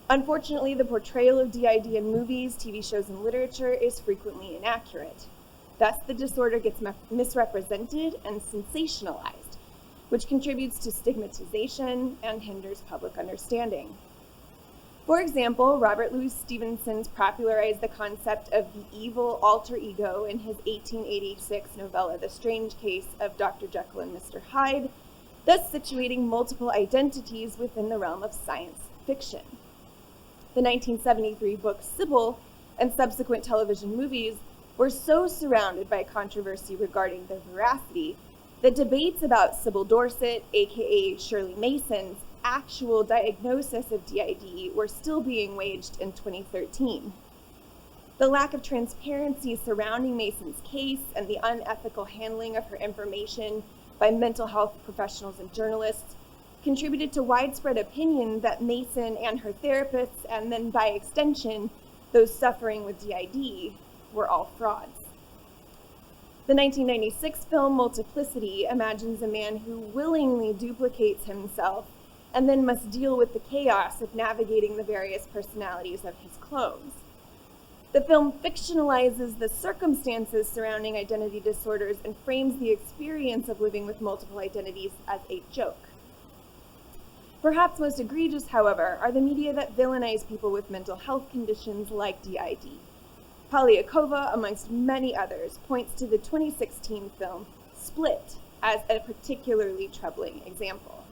Unfortunately, the portrayal of DID in movies, TV shows, and literature is frequently inaccurate. Thus, the disorder gets misrepresented and sensationalized, which contributes to stigmatization and hinders public understanding. For example, Robert Louis Stevenson popularized the concept of the evil alter ego in his 1886 novella, The Strange Case of Dr. Jekyll and Mr. Hyde, thus situating multiple identities within the realm of science fiction. The 1973 book Sybil and subsequent television movies were so surrounded by controversy regarding their veracity that debates about Sybil Dorset, aka Shirley Mason's, actual diagnosis of DID were still being waged in 2013. The lack of transparency surrounding Mason's case and the unethical handling of her information by mental health professionals and journalists contributed to widespread opinion that Mason and her therapists, and then by extension, those suffering with DID, were all frauds. The 1996 film Multiplicity imagines a man who willingly duplicates himself and then must deal with the chaos of navigating the various personalities of his clones. The film fictionalizes the circumstances surrounding identity disorders and frames the experience of living with multiple identities as a joke. Perhaps most egregious, however, are the media that villainize people with mental health conditions like DID. Poliakova, amongst many others, points to the 2016 film Split as a particularly troubling example.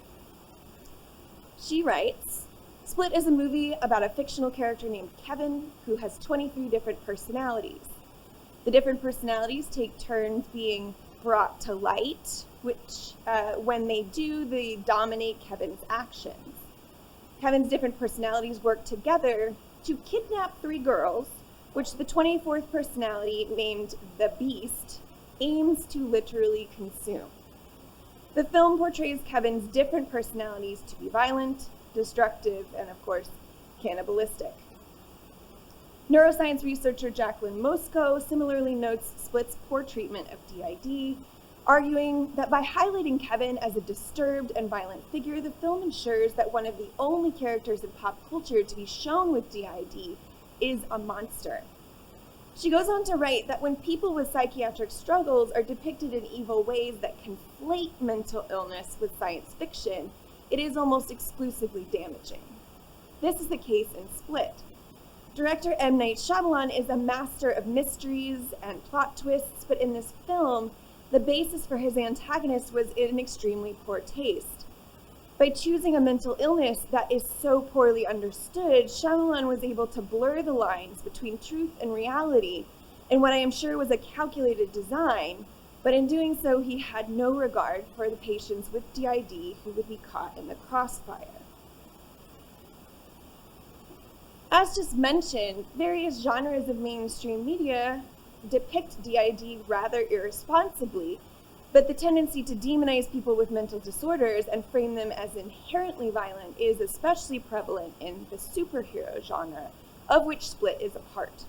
She writes, Split is a movie about a fictional character named Kevin who has 23 different personalities. The different personalities take turns being brought to light, which, when they do, they dominate Kevin's actions. Kevin's different personalities work together to kidnap 3 girls, which the 24th personality, named the Beast, aims to literally consume. The film portrays Kevin's different personalities to be violent, destructive, and of course, cannibalistic. Neuroscience researcher Jacqueline Mosco similarly notes Split's poor treatment of DID, arguing that by highlighting Kevin as a disturbed and violent figure, the film ensures that one of the only characters in pop culture to be shown with DID is a monster. She goes on to write that when people with psychiatric struggles are depicted in evil ways that conflate mental illness with science fiction, it is almost exclusively damaging. This is the case in Split. Director M. Night Shyamalan is a master of mysteries and plot twists, but in this film, the basis for his antagonist was in extremely poor taste. By choosing a mental illness that is so poorly understood, Shyamalan was able to blur the lines between truth and reality in what I am sure was a calculated design, but in doing so, he had no regard for the patients with DID who would be caught in the crossfire. As just mentioned, various genres of mainstream media depict DID rather irresponsibly, but the tendency to demonize people with mental disorders and frame them as inherently violent is especially prevalent in the superhero genre, of which Split is a part.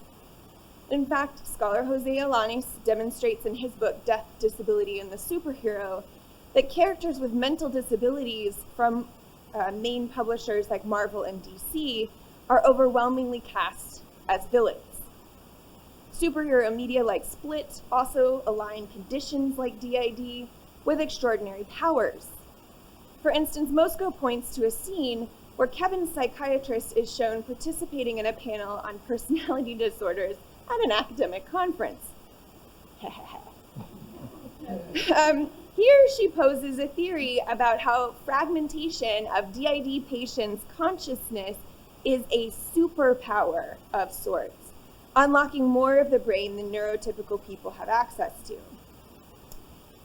In fact, scholar Jose Alanis demonstrates in his book Death, Disability, and the Superhero that characters with mental disabilities from main publishers like Marvel and DC are overwhelmingly cast as villains. Superhero media like Split also align conditions like DID with extraordinary powers. For instance, Mosco points to a scene where Kevin's psychiatrist is shown participating in a panel on personality disorders at an academic conference. Here she poses a theory about how fragmentation of DID patients' consciousness is a superpower of sorts, unlocking more of the brain than neurotypical people have access to.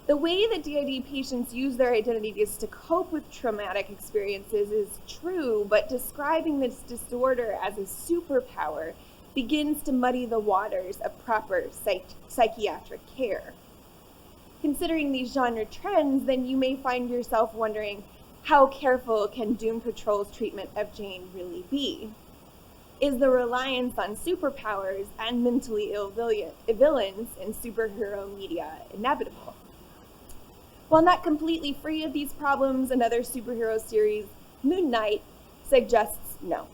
The way that DID patients use their identities to cope with traumatic experiences is true, but describing this disorder as a superpower begins to muddy the waters of proper psychiatric care. Considering these genre trends, then you may find yourself wondering, how careful can Doom Patrol's treatment of Jane really be? Is the reliance on superpowers and mentally ill villains in superhero media inevitable? While not completely free of these problems, another superhero series, Moon Knight, suggests no.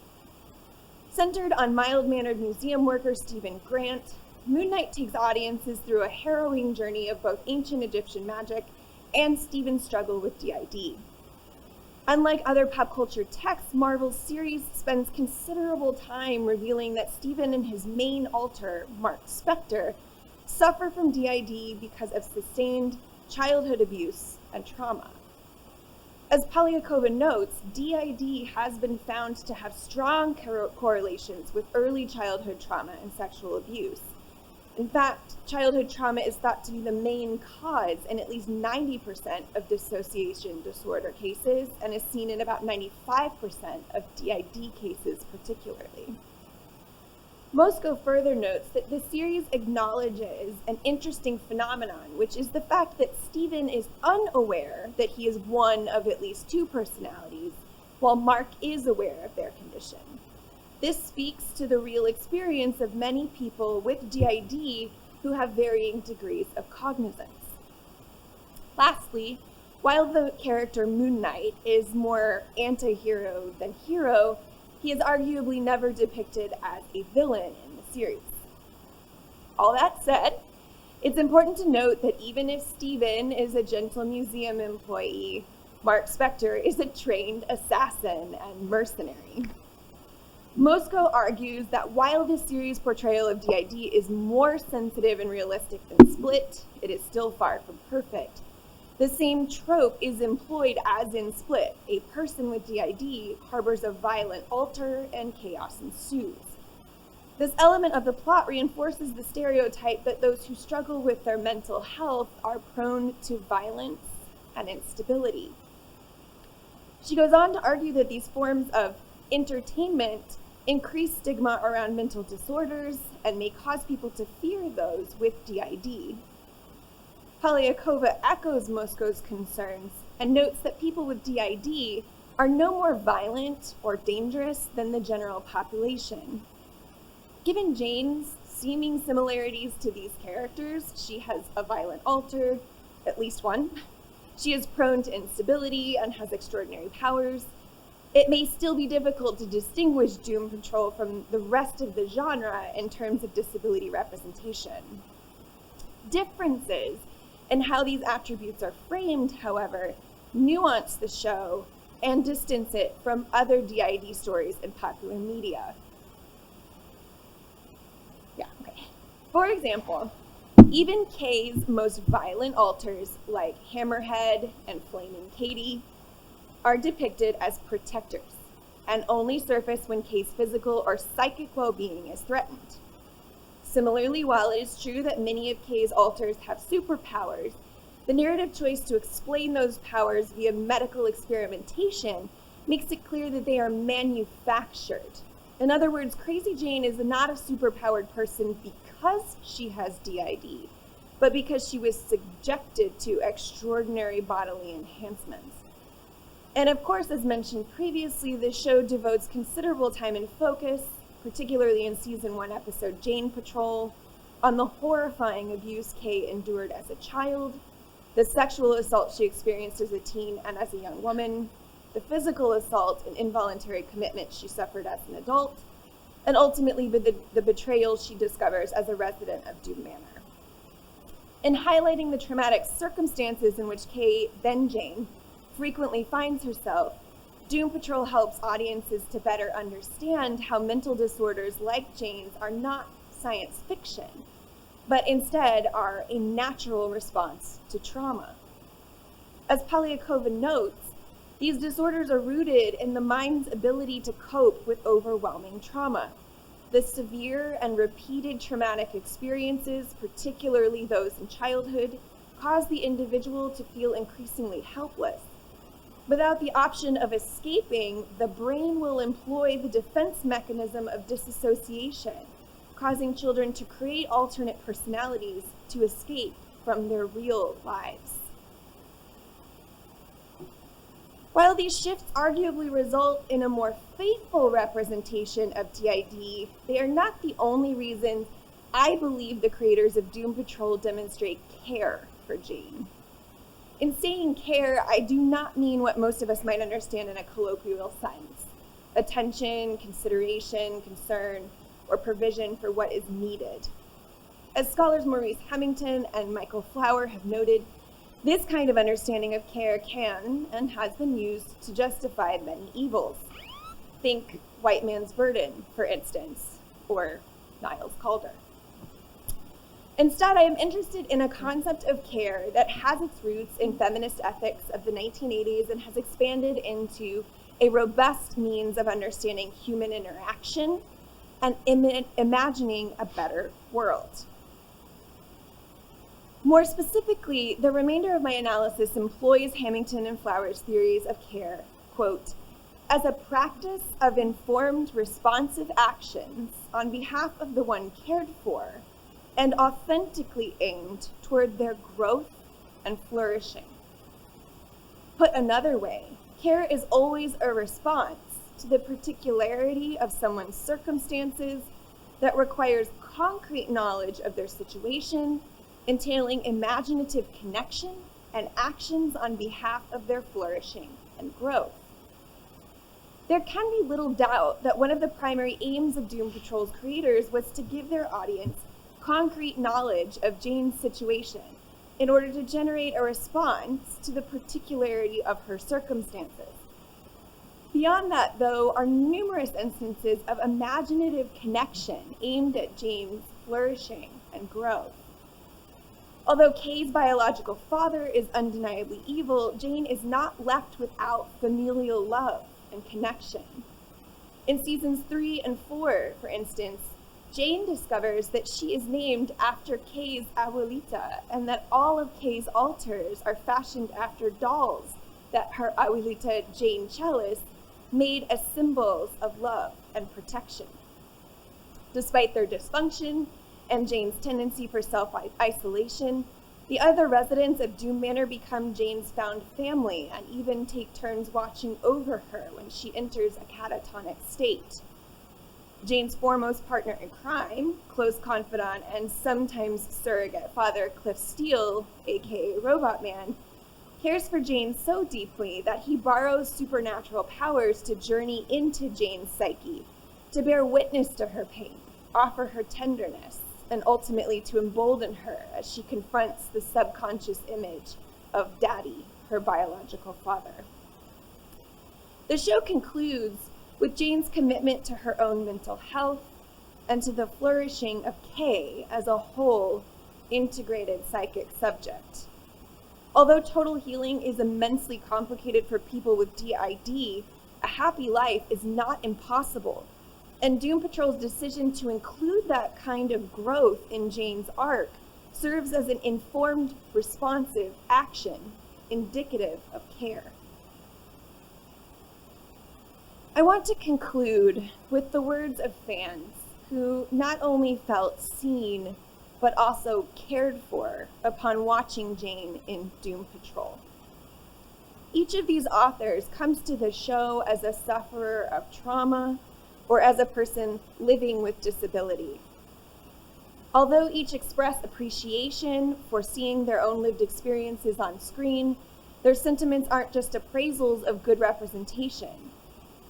Centered on mild-mannered museum worker Stephen Grant, Moon Knight takes audiences through a harrowing journey of both ancient Egyptian magic and Stephen's struggle with DID. Unlike other pop culture texts, Marvel's series spends considerable time revealing that Stephen and his main alter, Mark Spector, suffer from DID because of sustained childhood abuse and trauma. As Polyakova notes, DID has been found to have strong correlations with early childhood trauma and sexual abuse. In fact, childhood trauma is thought to be the main cause in at least 90% of dissociation disorder cases and is seen in about 95% of DID cases particularly. Mosco further notes that the series acknowledges an interesting phenomenon, which is the fact that Stephen is unaware that he is one of at least two personalities, while Mark is aware of their condition. This speaks to the real experience of many people with DID who have varying degrees of cognizance. Lastly, while the character Moon Knight is more anti-hero than hero, he is arguably never depicted as a villain in the series. All that said, it's important to note that even if Stephen is a gentle museum employee, Mark Spector is a trained assassin and mercenary. Mosco argues that while the series' portrayal of DID is more sensitive and realistic than Split, it is still far from perfect. The same trope is employed as in Split. A person with DID harbors a violent alter and chaos ensues. This element of the plot reinforces the stereotype that those who struggle with their mental health are prone to violence and instability. She goes on to argue that these forms of entertainment increase stigma around mental disorders and may cause people to fear those with DID. Polyakova echoes Mosco's concerns and notes that people with DID are no more violent or dangerous than the general population. Given Jane's seeming similarities to these characters, she has a violent alter, at least one. She is prone to instability and has extraordinary powers. It may still be difficult to distinguish Doom Patrol from the rest of the genre in terms of disability representation. Differences in how these attributes are framed, however, nuance the show and distance it from other DID stories in popular media. For example, even Kay's most violent alters, like Hammerhead and Flaming Katie, are depicted as protectors and only surface when Kay's physical or psychic well-being is threatened. Similarly, while it is true that many of Kay's alters have superpowers, the narrative choice to explain those powers via medical experimentation makes it clear that they are manufactured. In other words, Crazy Jane is not a superpowered person because she has DID, but because she was subjected to extraordinary bodily enhancements. And of course, as mentioned previously, the show devotes considerable time and focus, particularly in season 1 episode Jane Patrol, on the horrifying abuse Kay endured as a child, the sexual assault she experienced as a teen and as a young woman, the physical assault and involuntary commitment she suffered as an adult, and ultimately the betrayal she discovers as a resident of Doom Manor. In highlighting the traumatic circumstances in which Kay, then Jane, frequently finds herself, Doom Patrol helps audiences to better understand how mental disorders like Jane's are not science fiction, but instead are a natural response to trauma. As Polyakova notes, these disorders are rooted in the mind's ability to cope with overwhelming trauma. The severe and repeated traumatic experiences, particularly those in childhood, cause the individual to feel increasingly helpless. Without the option of escaping, the brain will employ the defense mechanism of disassociation, causing children to create alternate personalities to escape from their real lives. While these shifts arguably result in a more faithful representation of DID, they are not the only reasons I believe the creators of Doom Patrol demonstrate care for Jane. In saying care, I do not mean what most of us might understand in a colloquial sense: attention, consideration, concern, or provision for what is needed. As scholars Maurice Hemington and Michael Flower have noted, this kind of understanding of care can and has been used to justify many evils. Think white man's burden, for instance, or Niles Calder. Instead, I am interested in a concept of care that has its roots in feminist ethics of the 1980s and has expanded into a robust means of understanding human interaction and imagining a better world. More specifically, the remainder of my analysis employs Hemington and Flower's theories of care, quote, as a practice of informed, responsive actions on behalf of the one cared for, and authentically aimed toward their growth and flourishing. Put another way, care is always a response to the particularity of someone's circumstances that requires concrete knowledge of their situation, entailing imaginative connection and actions on behalf of their flourishing and growth. There can be little doubt that one of the primary aims of Doom Patrol's creators was to give their audience concrete knowledge of Jane's situation in order to generate a response to the particularity of her circumstances. Beyond that, though, are numerous instances of imaginative connection aimed at Jane's flourishing and growth. Although Kay's biological father is undeniably evil, Jane is not left without familial love and connection. In seasons 3 and 4, for instance, Jane discovers that she is named after Kay's abuelita and that all of Kay's altars are fashioned after dolls that her abuelita, Jane Chalice, made as symbols of love and protection. Despite their dysfunction and Jane's tendency for self-isolation, the other residents of Doom Manor become Jane's found family and even take turns watching over her when she enters a catatonic state. Jane's foremost partner in crime, close confidant, and sometimes surrogate father Cliff Steele, aka Robot Man, cares for Jane so deeply that he borrows supernatural powers to journey into Jane's psyche, to bear witness to her pain, offer her tenderness, and ultimately to embolden her as she confronts the subconscious image of Daddy, her biological father. The show concludes with Jane's commitment to her own mental health and to the flourishing of Kay as a whole integrated psychic subject. Although total healing is immensely complicated for people with DID, a happy life is not impossible. And Doom Patrol's decision to include that kind of growth in Jane's arc serves as an informed, responsive action indicative of care. I want to conclude with the words of fans who not only felt seen, but also cared for upon watching Jane in Doom Patrol. Each of these authors comes to the show as a sufferer of trauma or as a person living with disability. Although each express appreciation for seeing their own lived experiences on screen, their sentiments aren't just appraisals of good representation.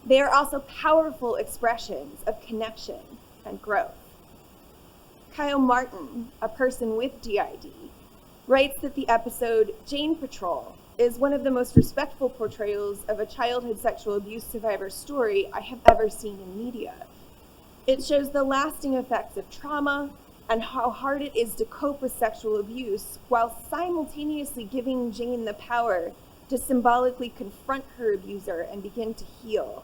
They are also powerful expressions of connection and growth. Kyle Martin, a person with DID, writes that the episode Jane Patrol is one of the most respectful portrayals of a childhood sexual abuse survivor story I have ever seen in media. It shows the lasting effects of trauma and how hard it is to cope with sexual abuse while simultaneously giving Jane the power to symbolically confront her abuser and begin to heal.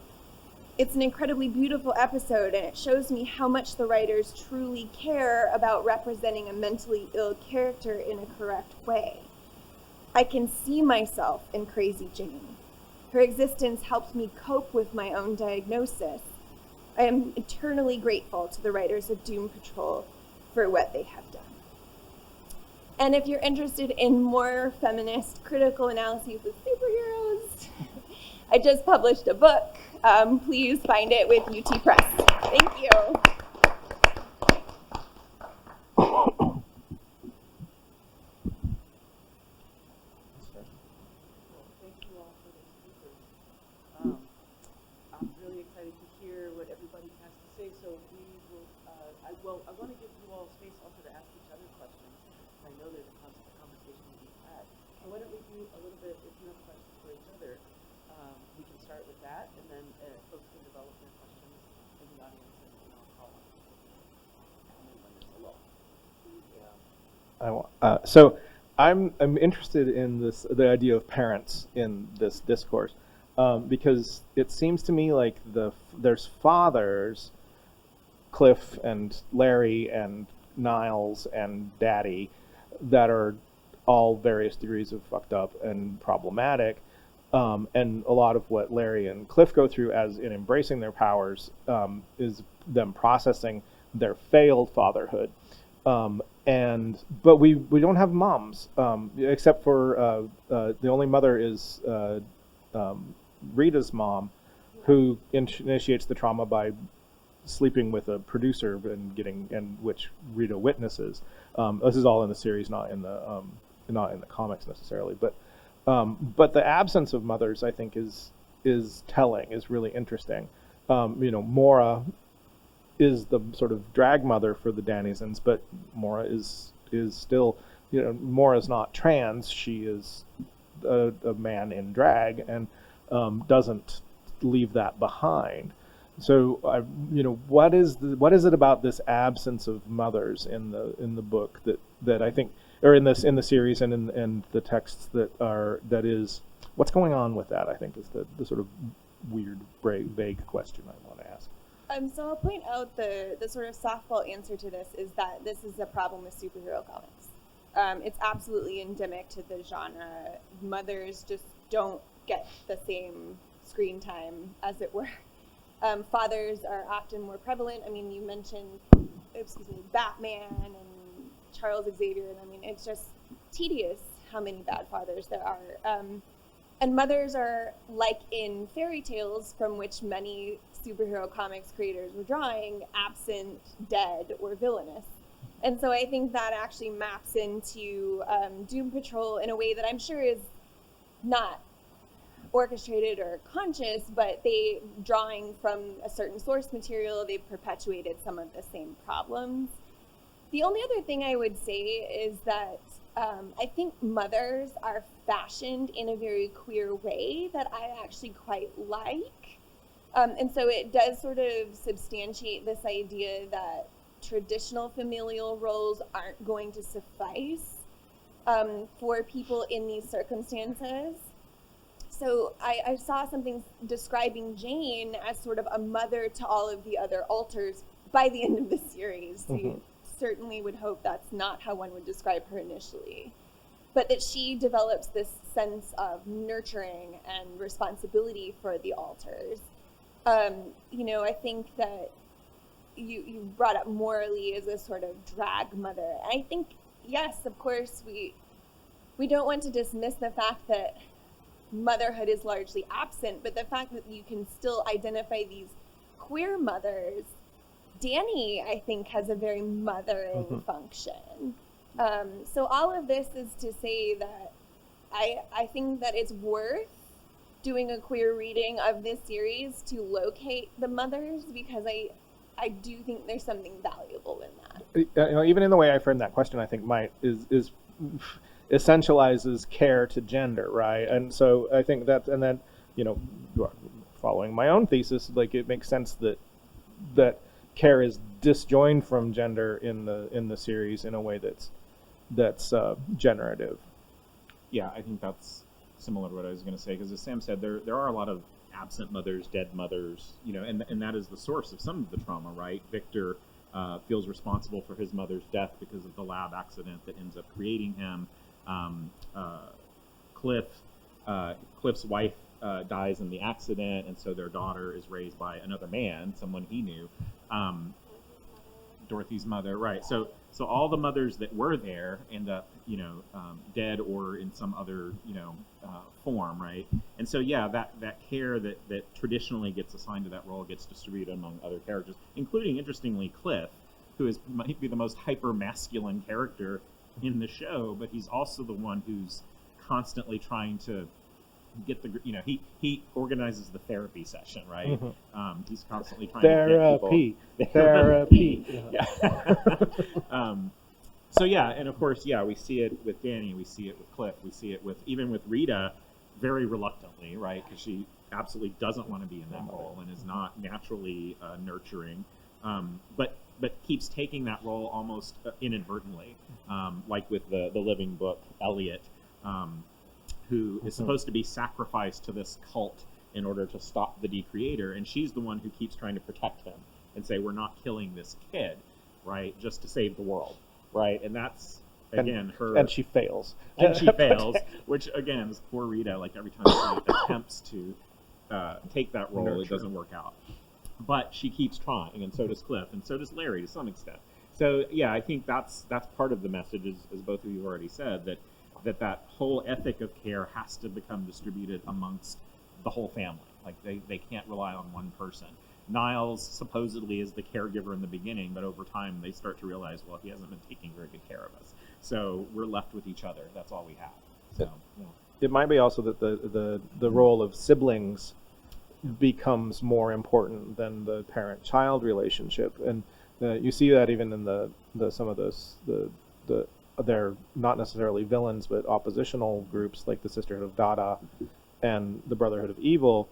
It's an incredibly beautiful episode, and it shows me how much the writers truly care about representing a mentally ill character in a correct way. I can see myself in Crazy Jane. Her existence helps me cope with my own diagnosis. I am eternally grateful to the writers of Doom Patrol for what they have done. And if you're interested in more feminist critical analyses of superheroes, I just published a book. Please find it with UT Press. Thank you. Thank you all for those speakers. I'm really excited to hear what everybody has to say. So we will. I want to give you all space also to ask each other questions. I know there's a constant conversation to be had. So why don't we do a little bit? If you have questions for each other, we can start with that, and then folks can develop their questions in the audience, and I'll call on people. And then when there's a lull. So I'm interested in the idea of parents in this discourse, because it seems to me like there's fathers, Cliff and Larry and Niles and Daddy, that are all various degrees of fucked up and problematic, and a lot of what Larry and Cliff go through as in embracing their powers is them processing their failed fatherhood. But we don't have moms, except for the only mother is Rita's mom, who initiates the trauma by sleeping with a producer and which Rita witnesses. This is all in the series, not in the comics necessarily. But the absence of mothers, I think, is telling, is really interesting. Maura is the sort of drag mother for the Danizens, but Maura is still, Maura's not trans. She is a man in drag, and doesn't leave that behind. So, what is it about this absence of mothers in the book that I think, or in the series and in the texts that is what's going on with that? I think is the sort of weird, vague question I want to ask. So I'll point out the sort of softball answer to this is that this is a problem with superhero comics. It's absolutely endemic to the genre. Mothers just don't get the same screen time, as it were. Fathers are often more prevalent. I mean, you mentioned, Batman and Charles Xavier, and I mean, it's just tedious how many bad fathers there are. And mothers are like in fairy tales from which many superhero comics creators were drawing, absent, dead, or villainous. And so I think that actually maps into Doom Patrol in a way that I'm sure is not orchestrated or conscious, but they, drawing from a certain source material, they've perpetuated some of the same problems. The only other thing I would say is that I think mothers are fashioned in a very queer way that I actually quite like. And so it does sort of substantiate this idea that traditional familial roles aren't going to suffice for people in these circumstances. So I saw something describing Jane as sort of a mother to all of the other alters by the end of the series. Mm-hmm. You certainly would hope that's not how one would describe her initially. But that she develops this sense of nurturing and responsibility for the alters. I think that you brought up Morley as a sort of drag mother. I think, yes, of course, we don't want to dismiss the fact that motherhood is largely absent, but the fact that you can still identify these queer mothers. Danny, I think, has a very mothering function. So all of this is to say that I think that it's worth doing a queer reading of this series to locate the mothers, because I do think there's something valuable in that. Even in the way I framed that question, I think is essentializes care to gender, right? And so I think that, and then following my own thesis, like it makes sense that care is disjoined from gender in the series in a way that's generative. Yeah, I think that's similar to what I was going to say, because as Sam said, there are a lot of absent mothers, dead mothers, and that is the source of some of the trauma, right? Victor feels responsible for his mother's death because of the lab accident that ends up creating him. Cliff's wife dies in the accident, and so their daughter is raised by another man, someone he knew. Dorothy's mother, right? So all the mothers that were there end up, dead or in some other, form, right? And so that care that traditionally gets assigned to that role gets distributed among other characters, including, interestingly, Cliff, who might be the most hyper masculine character in the show, but he's also the one who's constantly trying to get he organizes the therapy session, right? Mm-hmm. He's constantly trying to get people therapy. Yeah. So and of course, we see it with Danny, we see it with Cliff, we see it even with Rita, very reluctantly, right? Because she absolutely doesn't want to be in that role and is not naturally nurturing, but keeps taking that role almost inadvertently, like with the living book Elliot, who is supposed to be sacrificed to this cult in order to stop the decreator, and she's the one who keeps trying to protect him and say, we're not killing this kid, right, just to save the world, right? And that's, again, her... And she fails. And she fails, which, again, is poor Rita, like every time she attempts to take that role, it doesn't work out. But she keeps trying, and so does Cliff, and so does Larry to some extent. So, I think that's part of the message, as both of you already said, that whole ethic of care has to become distributed amongst the whole family. Like, they can't rely on one person. Niles supposedly is the caregiver in the beginning, but over time they start to realize, well, he hasn't been taking very good care of us. So we're left with each other. That's all we have. So, It might be also that the role of siblings becomes more important than the parent-child relationship, and you see that even in some of those they're not necessarily villains, but oppositional groups like the Sisterhood of Dada and the Brotherhood of Evil.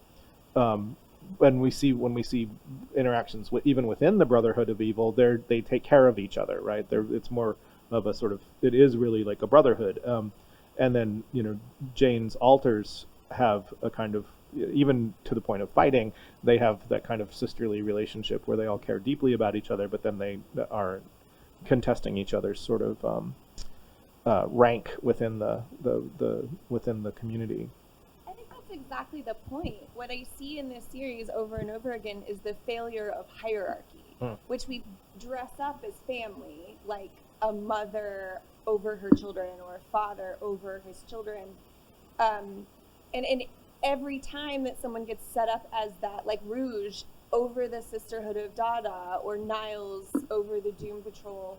When we see interactions even within the Brotherhood of Evil, they take care of each other, right? It's more of a sort of, it is really like a brotherhood. And then Jane's alters have a kind of, even to the point of fighting, they have that kind of sisterly relationship where they all care deeply about each other, but then they are contesting each other's sort of rank within the community. I think that's exactly the point. What I see in this series over and over again is the failure of hierarchy, which we dress up as family, like a mother over her children or a father over his children. And every time that someone gets set up as that, like Rouge over the Sisterhood of Dada or Niles over the Doom Patrol,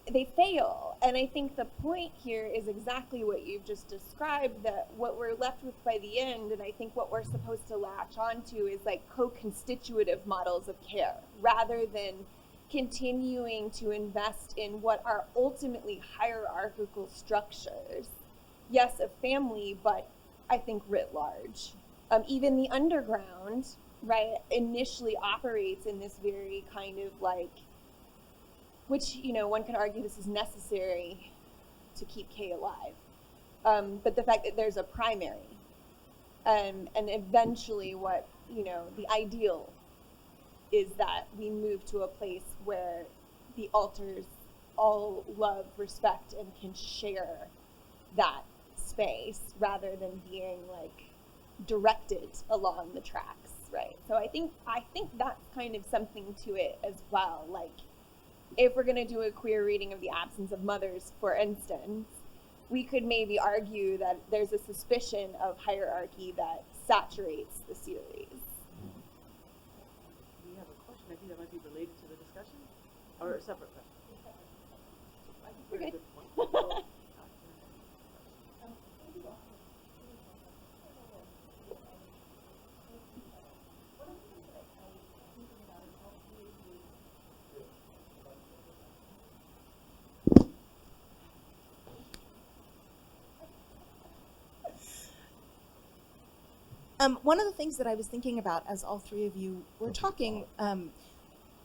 they fail. And I think the point here is exactly what you've just described, that what we're left with by the end, and I think what we're supposed to latch onto, is like co-constitutive models of care, rather than continuing to invest in what are ultimately hierarchical structures. Yes, of family, but I think writ large. Even the underground, right, initially operates in this very kind of like, which, one can argue this is necessary to keep Kay alive. But the fact that there's a primary, and eventually what, the ideal is that we move to a place where the alters all love, respect, and can share that space rather than being like directed along the tracks, right? So I think that's kind of something to it as well. Like, if we're going to do a queer reading of The Absence of Mothers, for instance, we could maybe argue that there's a suspicion of hierarchy that saturates the series. We have a question. I think that might be related to the discussion, or a separate question. Okay. One of the things that I was thinking about as all three of you were talking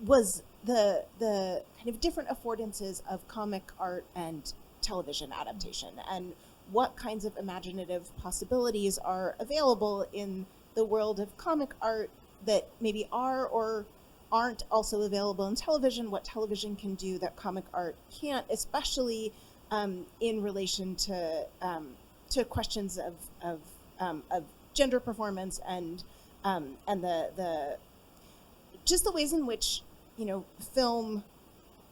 was the kind of different affordances of comic art and television adaptation, and what kinds of imaginative possibilities are available in the world of comic art that maybe are or aren't also available in television, what television can do that comic art can't, especially in relation to questions of gender performance and the just the ways in which film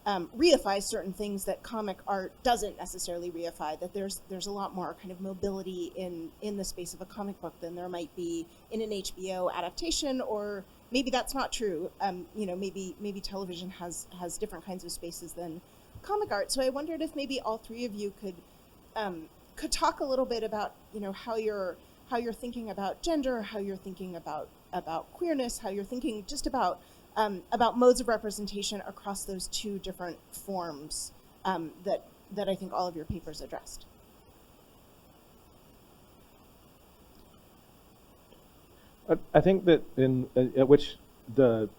reifies certain things that comic art doesn't necessarily reify. That there's a lot more kind of mobility in the space of a comic book than there might be in an HBO adaptation, or maybe that's not true. Maybe television has different kinds of spaces than comic art. So I wondered if maybe all three of you could talk a little bit about how you're thinking about gender, how you're thinking about queerness, how you're thinking just about modes of representation across those two different forms that I think all of your papers addressed. I think that at which if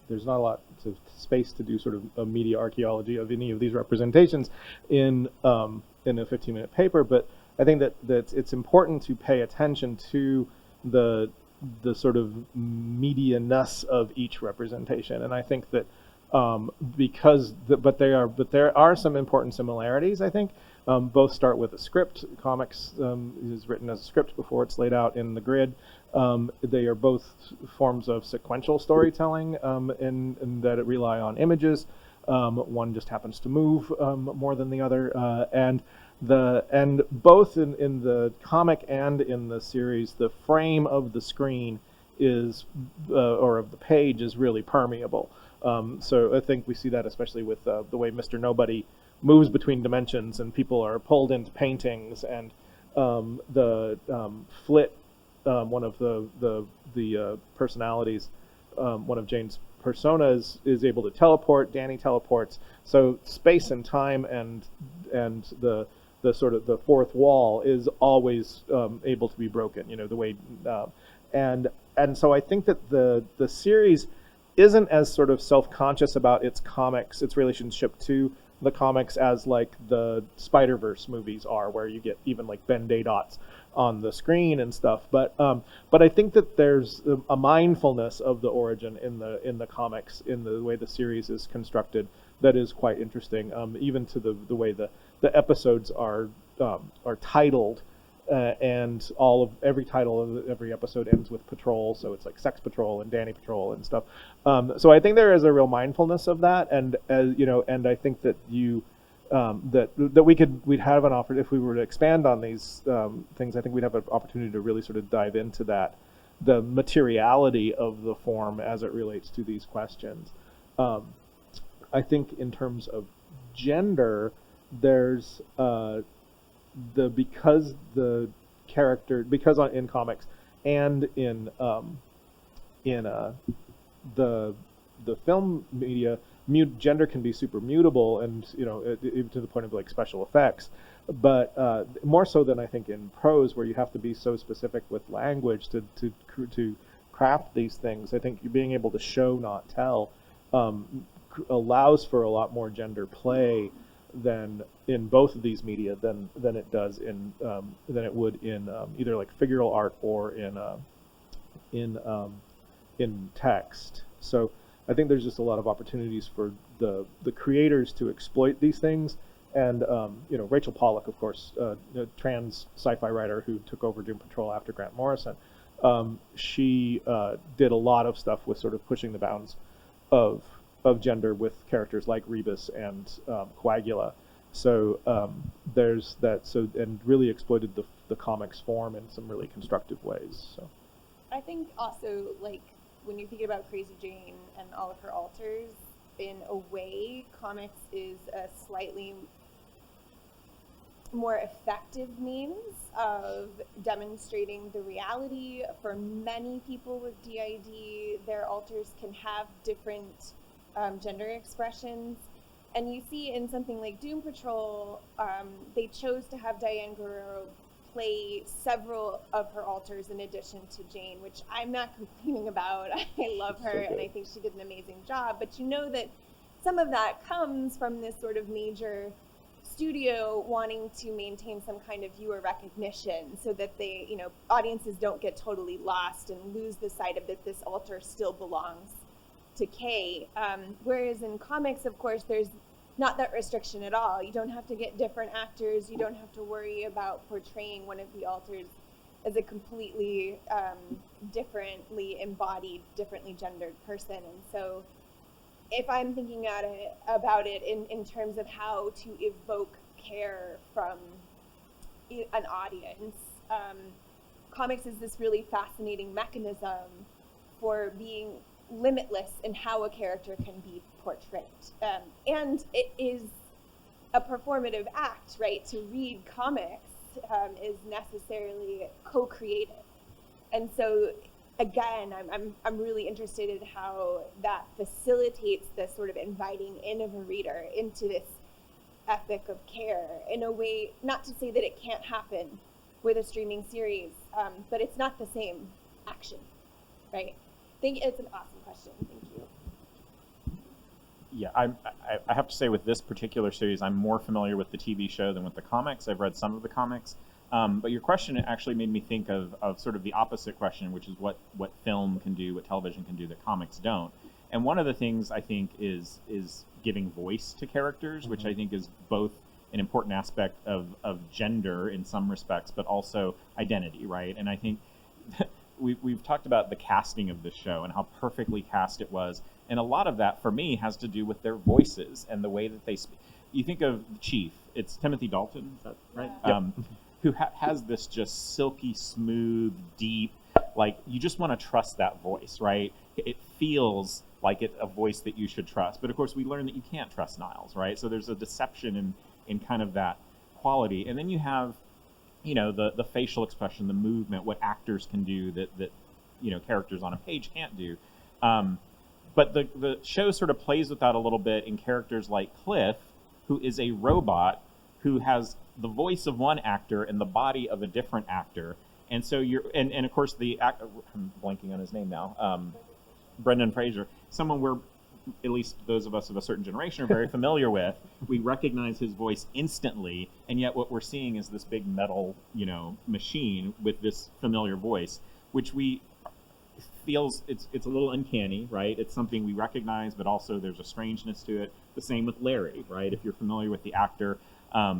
there's not a lot of space to do sort of a media archaeology of any of these representations in a 15-minute paper, but I think that it's important to pay attention to the sort of media-ness of each representation, and I think that but there are some important similarities. I think both start with a script. Comics is written as a script before it's laid out in the grid. They are both forms of sequential storytelling, in that it rely on images. One just happens to move more than the other, and both in the comic and in the series, the frame of the screen is or of the page is really permeable. So I think we see that especially with the way Mr. Nobody moves between dimensions and people are pulled into paintings, and Flit, one of the personalities, one of Jane's personas is able to teleport. Danny teleports. So space and time and the sort of the fourth wall is always able to be broken. The way and so I think that the series isn't as sort of self-conscious about its relationship to the comics as like the Spider-Verse movies are, where you get even like Ben Daydots on the screen and stuff. But I think that there's a mindfulness of the origin in the comics, in the way the series is constructed, that is quite interesting. Even to the way the episodes are titled, and every title of every episode ends with Patrol, so it's like Sex Patrol and Danny Patrol and stuff. So I think there is a real mindfulness of that, and and I think that we'd have an offer if we were to expand on these things. I think we'd have an opportunity to really sort of dive into that, the materiality of the form as it relates to these questions. I think in terms of gender, there's because in comics and in the film media, gender can be super mutable, and even to the point of like special effects, but more so than I think in prose, where you have to be so specific with language to craft these things. I think being able to show, not tell, allows for a lot more gender play than in both of these media than it does than it would in either like figural art or in text. So I think there's just a lot of opportunities for the creators to exploit these things. And Rachel Pollack, of course, a trans sci-fi writer who took over Doom Patrol after Grant Morrison, she did a lot of stuff with sort of pushing the bounds of gender with characters like Rebus and Coagula. So there's that. So, and really exploited the comics form in some really constructive ways. So I think also, like, when you think about Crazy Jane and all of her alters, in a way, comics is a slightly more effective means of demonstrating the reality. For many people with DID, their alters can have different gender expressions. And you see in something like Doom Patrol, they chose to have Diane Guerrero play several of her alters in addition to Jane, which I'm not complaining about. I love her, and I think she did an amazing job. But you know that some of that comes from this sort of major studio wanting to maintain some kind of viewer recognition so that they, audiences don't get totally lost and lose the sight of that this altar still belongs to Kay. Whereas in comics, of course, there's not that restriction at all. You don't have to get different actors. You don't have to worry about portraying one of the altars as a completely differently embodied, differently gendered person. And so if I'm thinking about it in terms of how to evoke care from an audience, comics is this really fascinating mechanism for being limitless in how a character can be portrayed. And it is a performative act, right? To read comics is necessarily co-creative. And so again, I'm really interested in how that facilitates this sort of inviting in of a reader into this epic of care in a way, not to say that it can't happen with a streaming series, but it's not the same action, right? I think it's an awesome question. Thank you. Yeah, I have to say with this particular series, I'm more familiar with the TV show than with the comics. I've read some of the comics. But your question actually made me think of sort of the opposite question, which is what film can do, what television can do that comics don't. And one of the things I think is giving voice to characters, which I think is both an important aspect of gender in some respects, but also identity, right? And I think we've talked about the casting of this show and how perfectly cast it was. And a lot of that, for me, has to do with their voices and the way that they speak. You think of the Chief, it's Timothy Dalton, is that right? Yep. Who has this just silky, smooth, deep, like, you just want to trust that voice, right? It feels like it's a voice that you should trust. But of course, we learn that you can't trust Niles, right? So there's a deception in kind of that quality. And then you have, the facial expression, the movement, what actors can do that characters on a page can't do. But the show sort of plays with that a little bit in characters like Cliff, who is a robot who has the voice of one actor and the body of a different actor. And so and of course the actor, I'm blanking on his name now, Brendan Fraser, someone we're, at least those of us of a certain generation, are very familiar with. We recognize his voice instantly, and yet what we're seeing is this big metal, machine with this familiar voice, which feels it's a little uncanny, right? It's something we recognize, but also there's a strangeness to it. The same with Larry, right? If you're familiar with the actor,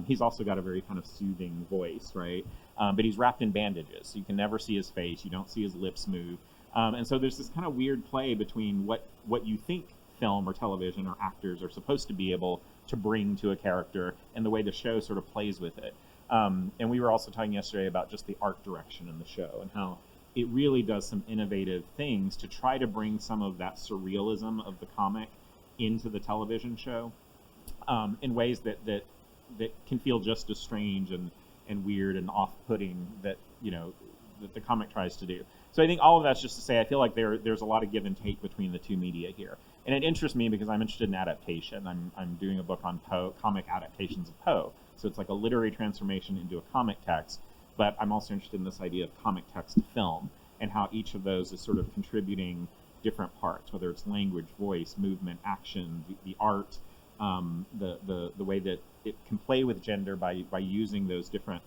he's also got a very kind of soothing voice, right? But he's wrapped in bandages, so you can never see his face. You don't see his lips move. And so there's this kind of weird play between what you think film or television or actors are supposed to be able to bring to a character and the way the show sort of plays with it. And we were also talking yesterday about just the art direction in the show and how it really does some innovative things to try to bring some of that surrealism of the comic into the television show in ways that can feel just as strange and weird and off-putting that that the comic tries to do. So I think all of that's just to say I feel like there's a lot of give and take between the two media here. And it interests me because I'm interested in adaptation. I'm doing a book on Poe, comic adaptations of Poe. So it's like a literary transformation into a comic text, but I'm also interested in this idea of comic text to film and how each of those is sort of contributing different parts, whether it's language, voice, movement, action, the art, the way that it can play with gender by using those different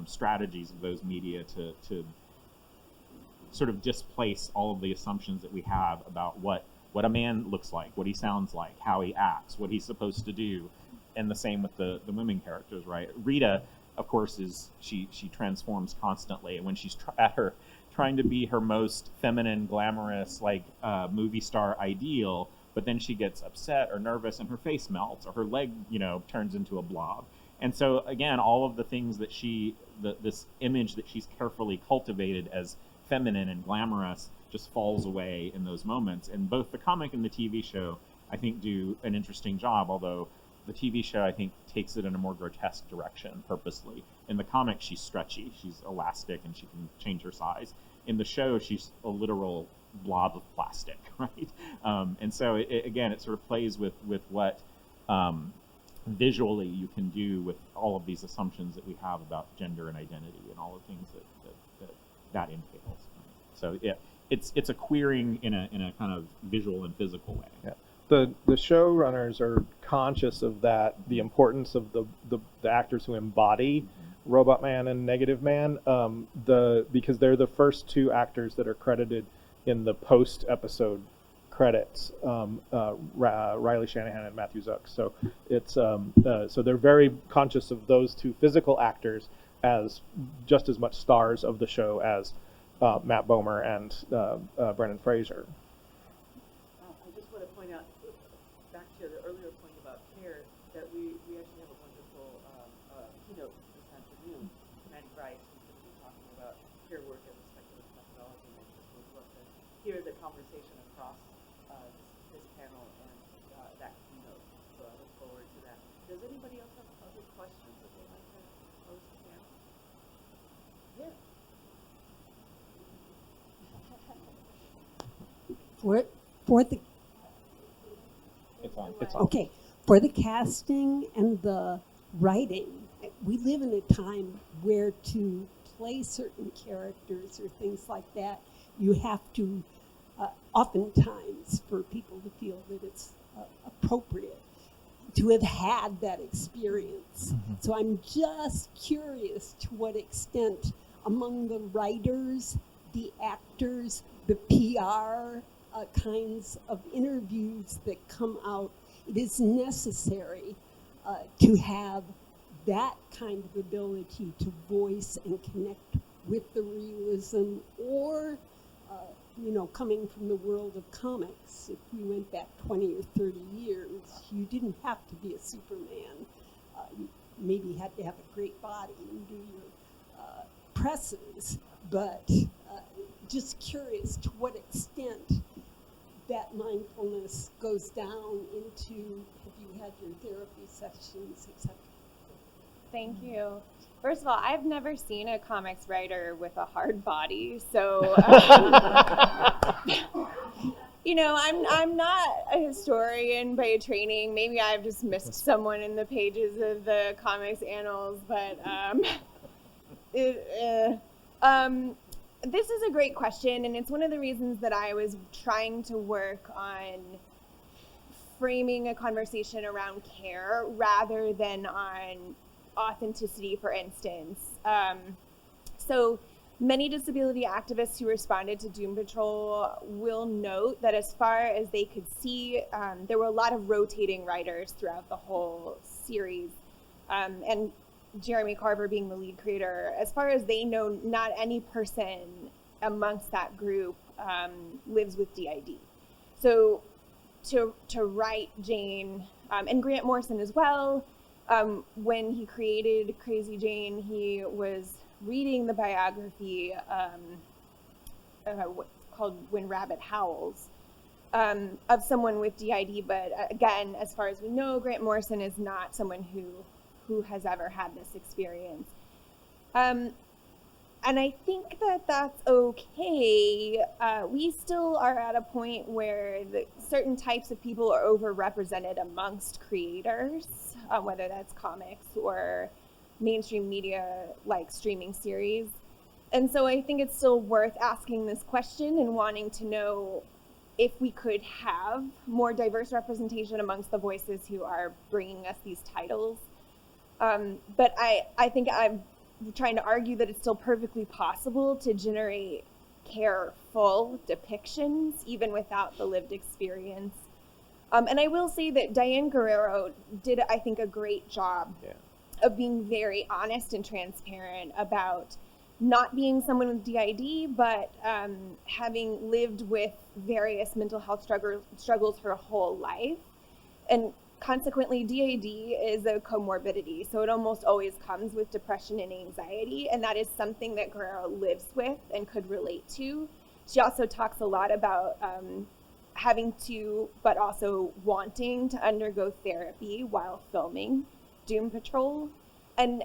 strategies of those media to sort of displace all of the assumptions that we have about what a man looks like, what he sounds like, how he acts, what he's supposed to do, and the same with the women characters, right? Rita, of course, she transforms constantly, and when she's trying to be her most feminine, glamorous, like movie star ideal, but then she gets upset or nervous and her face melts or her leg, turns into a blob. And so again, all of the things that this image that she's carefully cultivated as feminine and glamorous just falls away in those moments. And both the comic and the TV show, I think, do an interesting job, although the TV show, I think, takes it in a more grotesque direction purposely. In the comic, she's stretchy, she's elastic, and she can change her size. In the show, she's a literal blob of plastic, right? And so, it sort of plays with what visually you can do with all of these assumptions that we have about gender and identity and all the things that entails. Right? So, yeah, it's a queering in a kind of visual and physical way. Yeah. the showrunners are conscious of that, the importance of the actors who embody Robot Man and Negative Man, because they're the first two actors that are credited in the post episode credits, Riley Shanahan and Matthew Zook. So it's so they're very conscious of those two physical actors as just as much stars of the show as Matt Bomer and Brendan Fraser. I just want to point out, back to the earlier point about care, that we actually have a wonderful keynote this afternoon. Maddie Bryce is going to be talking about care work and respective methodology, and I just would love to hear the conversation across this panel and that keynote. So I look forward to that. Does anybody else have other questions that they'd like to pose to the panel? Yeah. For the It's on. okay, for the casting and the writing, we live in a time where to play certain characters or things like that, you have to oftentimes, for people to feel that it's appropriate, to have had that experience. So I'm just curious to what extent among the writers, the actors, the PR kinds of interviews that come out, it is necessary to have that kind of ability to voice and connect with the realism, or coming from the world of comics, if we went back 20 or 30 years, you didn't have to be a Superman. You maybe had to have a great body and do your presses, but just curious to what extent that mindfulness goes down into, have you had your therapy sessions, etc. Thank you. First of all, I've never seen a comics writer with a hard body, so I'm not a historian by training. Maybe I've just missed someone in the pages of the comics annals, but this is a great question, and it's one of the reasons that I was trying to work on framing a conversation around care rather than on authenticity, for instance. So many disability activists who responded to Doom Patrol will note that as far as they could see, there were a lot of rotating writers throughout the whole series. And Jeremy Carver being the lead creator, as far as they know, not any person amongst that group lives with DID. So to write Jane, and Grant Morrison as well, when he created Crazy Jane, he was reading the biography called When Rabbit Howls, of someone with DID, but again, as far as we know, Grant Morrison is not someone who has ever had this experience. And I think that that's okay. We still are at a point where certain types of people are overrepresented amongst creators, whether that's comics or mainstream media like streaming series. And so I think it's still worth asking this question and wanting to know if we could have more diverse representation amongst the voices who are bringing us these titles. But I think I'm trying to argue that it's still perfectly possible to generate careful depictions even without the lived experience. And I will say that Diane Guerrero did, I think, a great job of being very honest and transparent about not being someone with DID, but having lived with various mental health struggles her whole life. And consequently, DID is a comorbidity, so it almost always comes with depression and anxiety, and that is something that Guerrero lives with and could relate to. She also talks a lot about having to, but also wanting to undergo therapy while filming Doom Patrol. And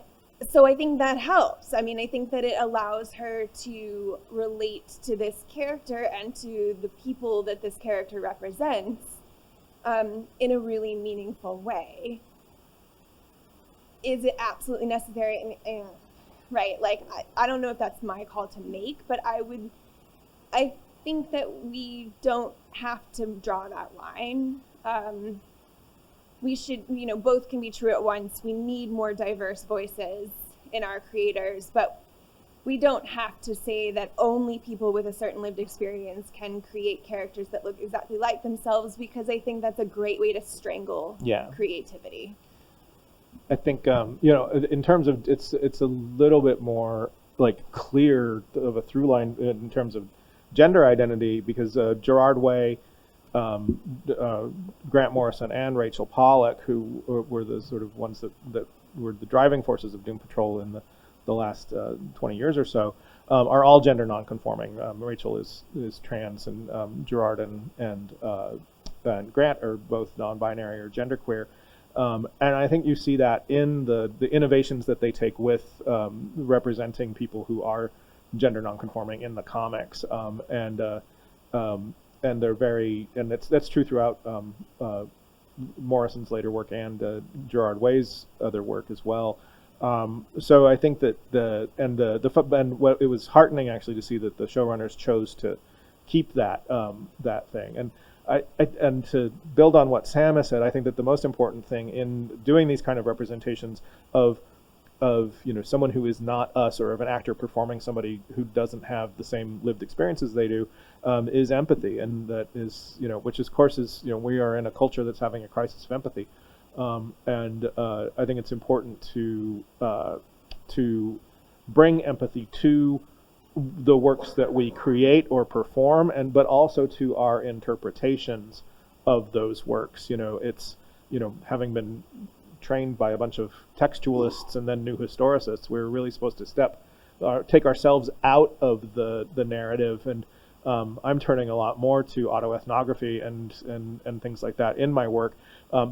so I think that helps. I mean, I think that it allows her to relate to this character and to the people that this character represents in a really meaningful way. Is it absolutely necessary? Right, like, I don't know if that's my call to make, but I think that we don't have to draw that line. We should, both can be true at once. We need more diverse voices in our creators, but we don't have to say that only people with a certain lived experience can create characters that look exactly like themselves, because I think that's a great way to strangle creativity. I think in terms of it's a little bit more like clear of a through line in terms of gender identity, because Gerard Way, Grant Morrison, and Rachel Pollack, who were the sort of ones that were the driving forces of Doom Patrol in the last 20 years or so, are all gender nonconforming. Rachel is trans, and Gerard and Grant are both non-binary or genderqueer. And I think you see that in the innovations that they take with representing people who are gender nonconforming in the comics, and they're very, and that's true throughout Morrison's later work and Gerard Way's other work as well. So I think that it was heartening actually to see that the showrunners chose to keep that thing. And and to build on what Sam has said, I think that the most important thing in doing these kind of representations of someone who is not us, or of an actor performing somebody who doesn't have the same lived experiences they do, is empathy. And that is, which of course is, we are in a culture that's having a crisis of empathy. And I think it's important to bring empathy to the works that we create or perform, but also to our interpretations of those works. It's having been trained by a bunch of textualists and then new historicists, we're really supposed to take ourselves out of the narrative. And I'm turning a lot more to autoethnography and things like that in my work,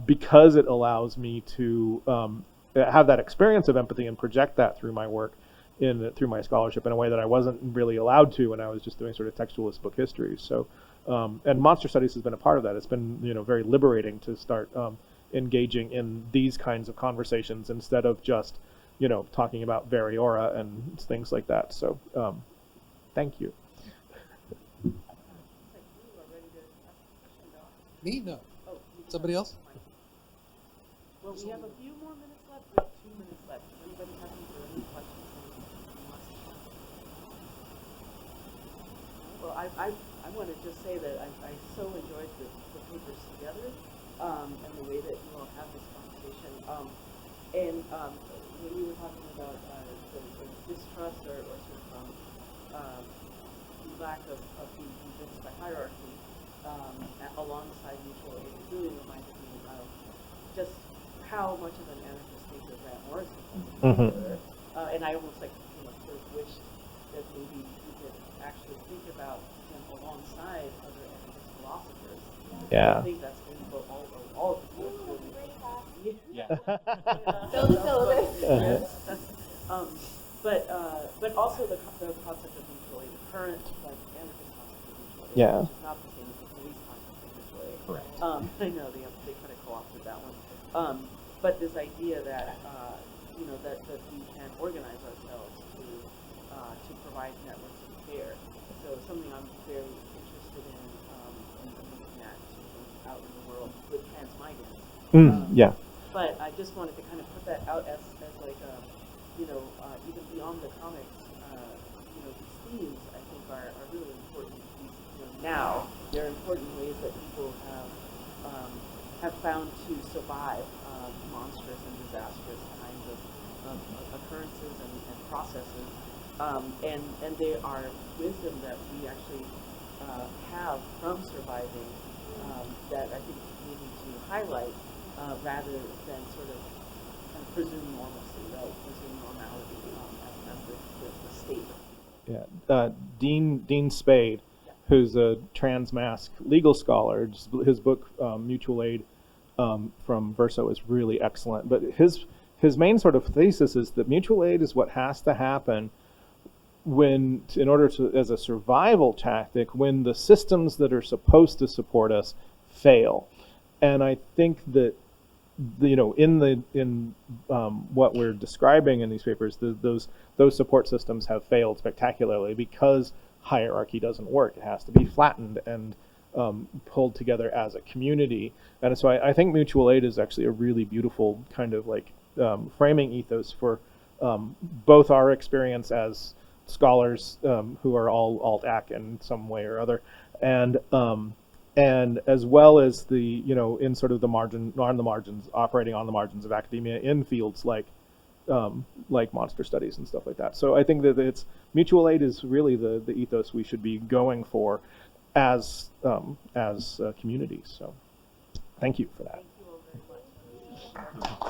because it allows me to have that experience of empathy and project that through my work, through my scholarship, in a way that I wasn't really allowed to when I was just doing sort of textualist book history. So, and monster studies has been a part of that. It's been very liberating to start engaging in these kinds of conversations instead of just talking about Variora and things like that. So, thank you. Me? No. Somebody else? Well, we have a few more minutes left. We have 2 minutes left. Does anybody have any questions? Well, I want to just say that I so enjoyed the papers together, and the way that you all have this conversation. And when you were talking about the distrust or sort of lack of being convinced by hierarchy alongside mutual aid, it really reminded me of just how much of an anarchist thinker Grant Morrison was. And I almost sort of wished that maybe we could actually think about him alongside other anarchist philosophers. Yeah. I think that's been all of the books. Yeah. Fill the syllabus. But also the concept of mutual aid, the current anarchist concept of mutual aid, Yeah. which is not the same as the police concept of mutual aid. Correct. I know they kind of co-opted that one. But this idea that that we can organize ourselves to provide networks of care. So something I'm very interested in looking at out in the world with trans migrants. Yeah. But I just wanted to kind of put that out as like even beyond the comics, these themes I think are really important. Now they're important ways that people have found to survive monstrous and disastrous kinds of occurrences and processes, and they are wisdom that we actually have from surviving, that I think we need to highlight, rather than sort of kind of presume normalcy, right? Presume normality as the state. Yeah. Dean Spade, who's a transmasc legal scholar, his book Mutual Aid from Verso is really excellent. But his main sort of thesis is that mutual aid is what has to happen in order to, as a survival tactic, when the systems that are supposed to support us fail. And I think that in what we're describing in these papers, those support systems have failed spectacularly because hierarchy doesn't work. It has to be flattened and pulled together as a community. And so I think mutual aid is actually a really beautiful kind of like framing ethos for both our experience as scholars who are all alt-ac in some way or other, and as well as the, you know, in sort of the margins, operating on the margins of academia in fields like monster studies and stuff like that. So I think that it's mutual aid is really the ethos we should be going for as communities. So thank you for that. Thank you all very much.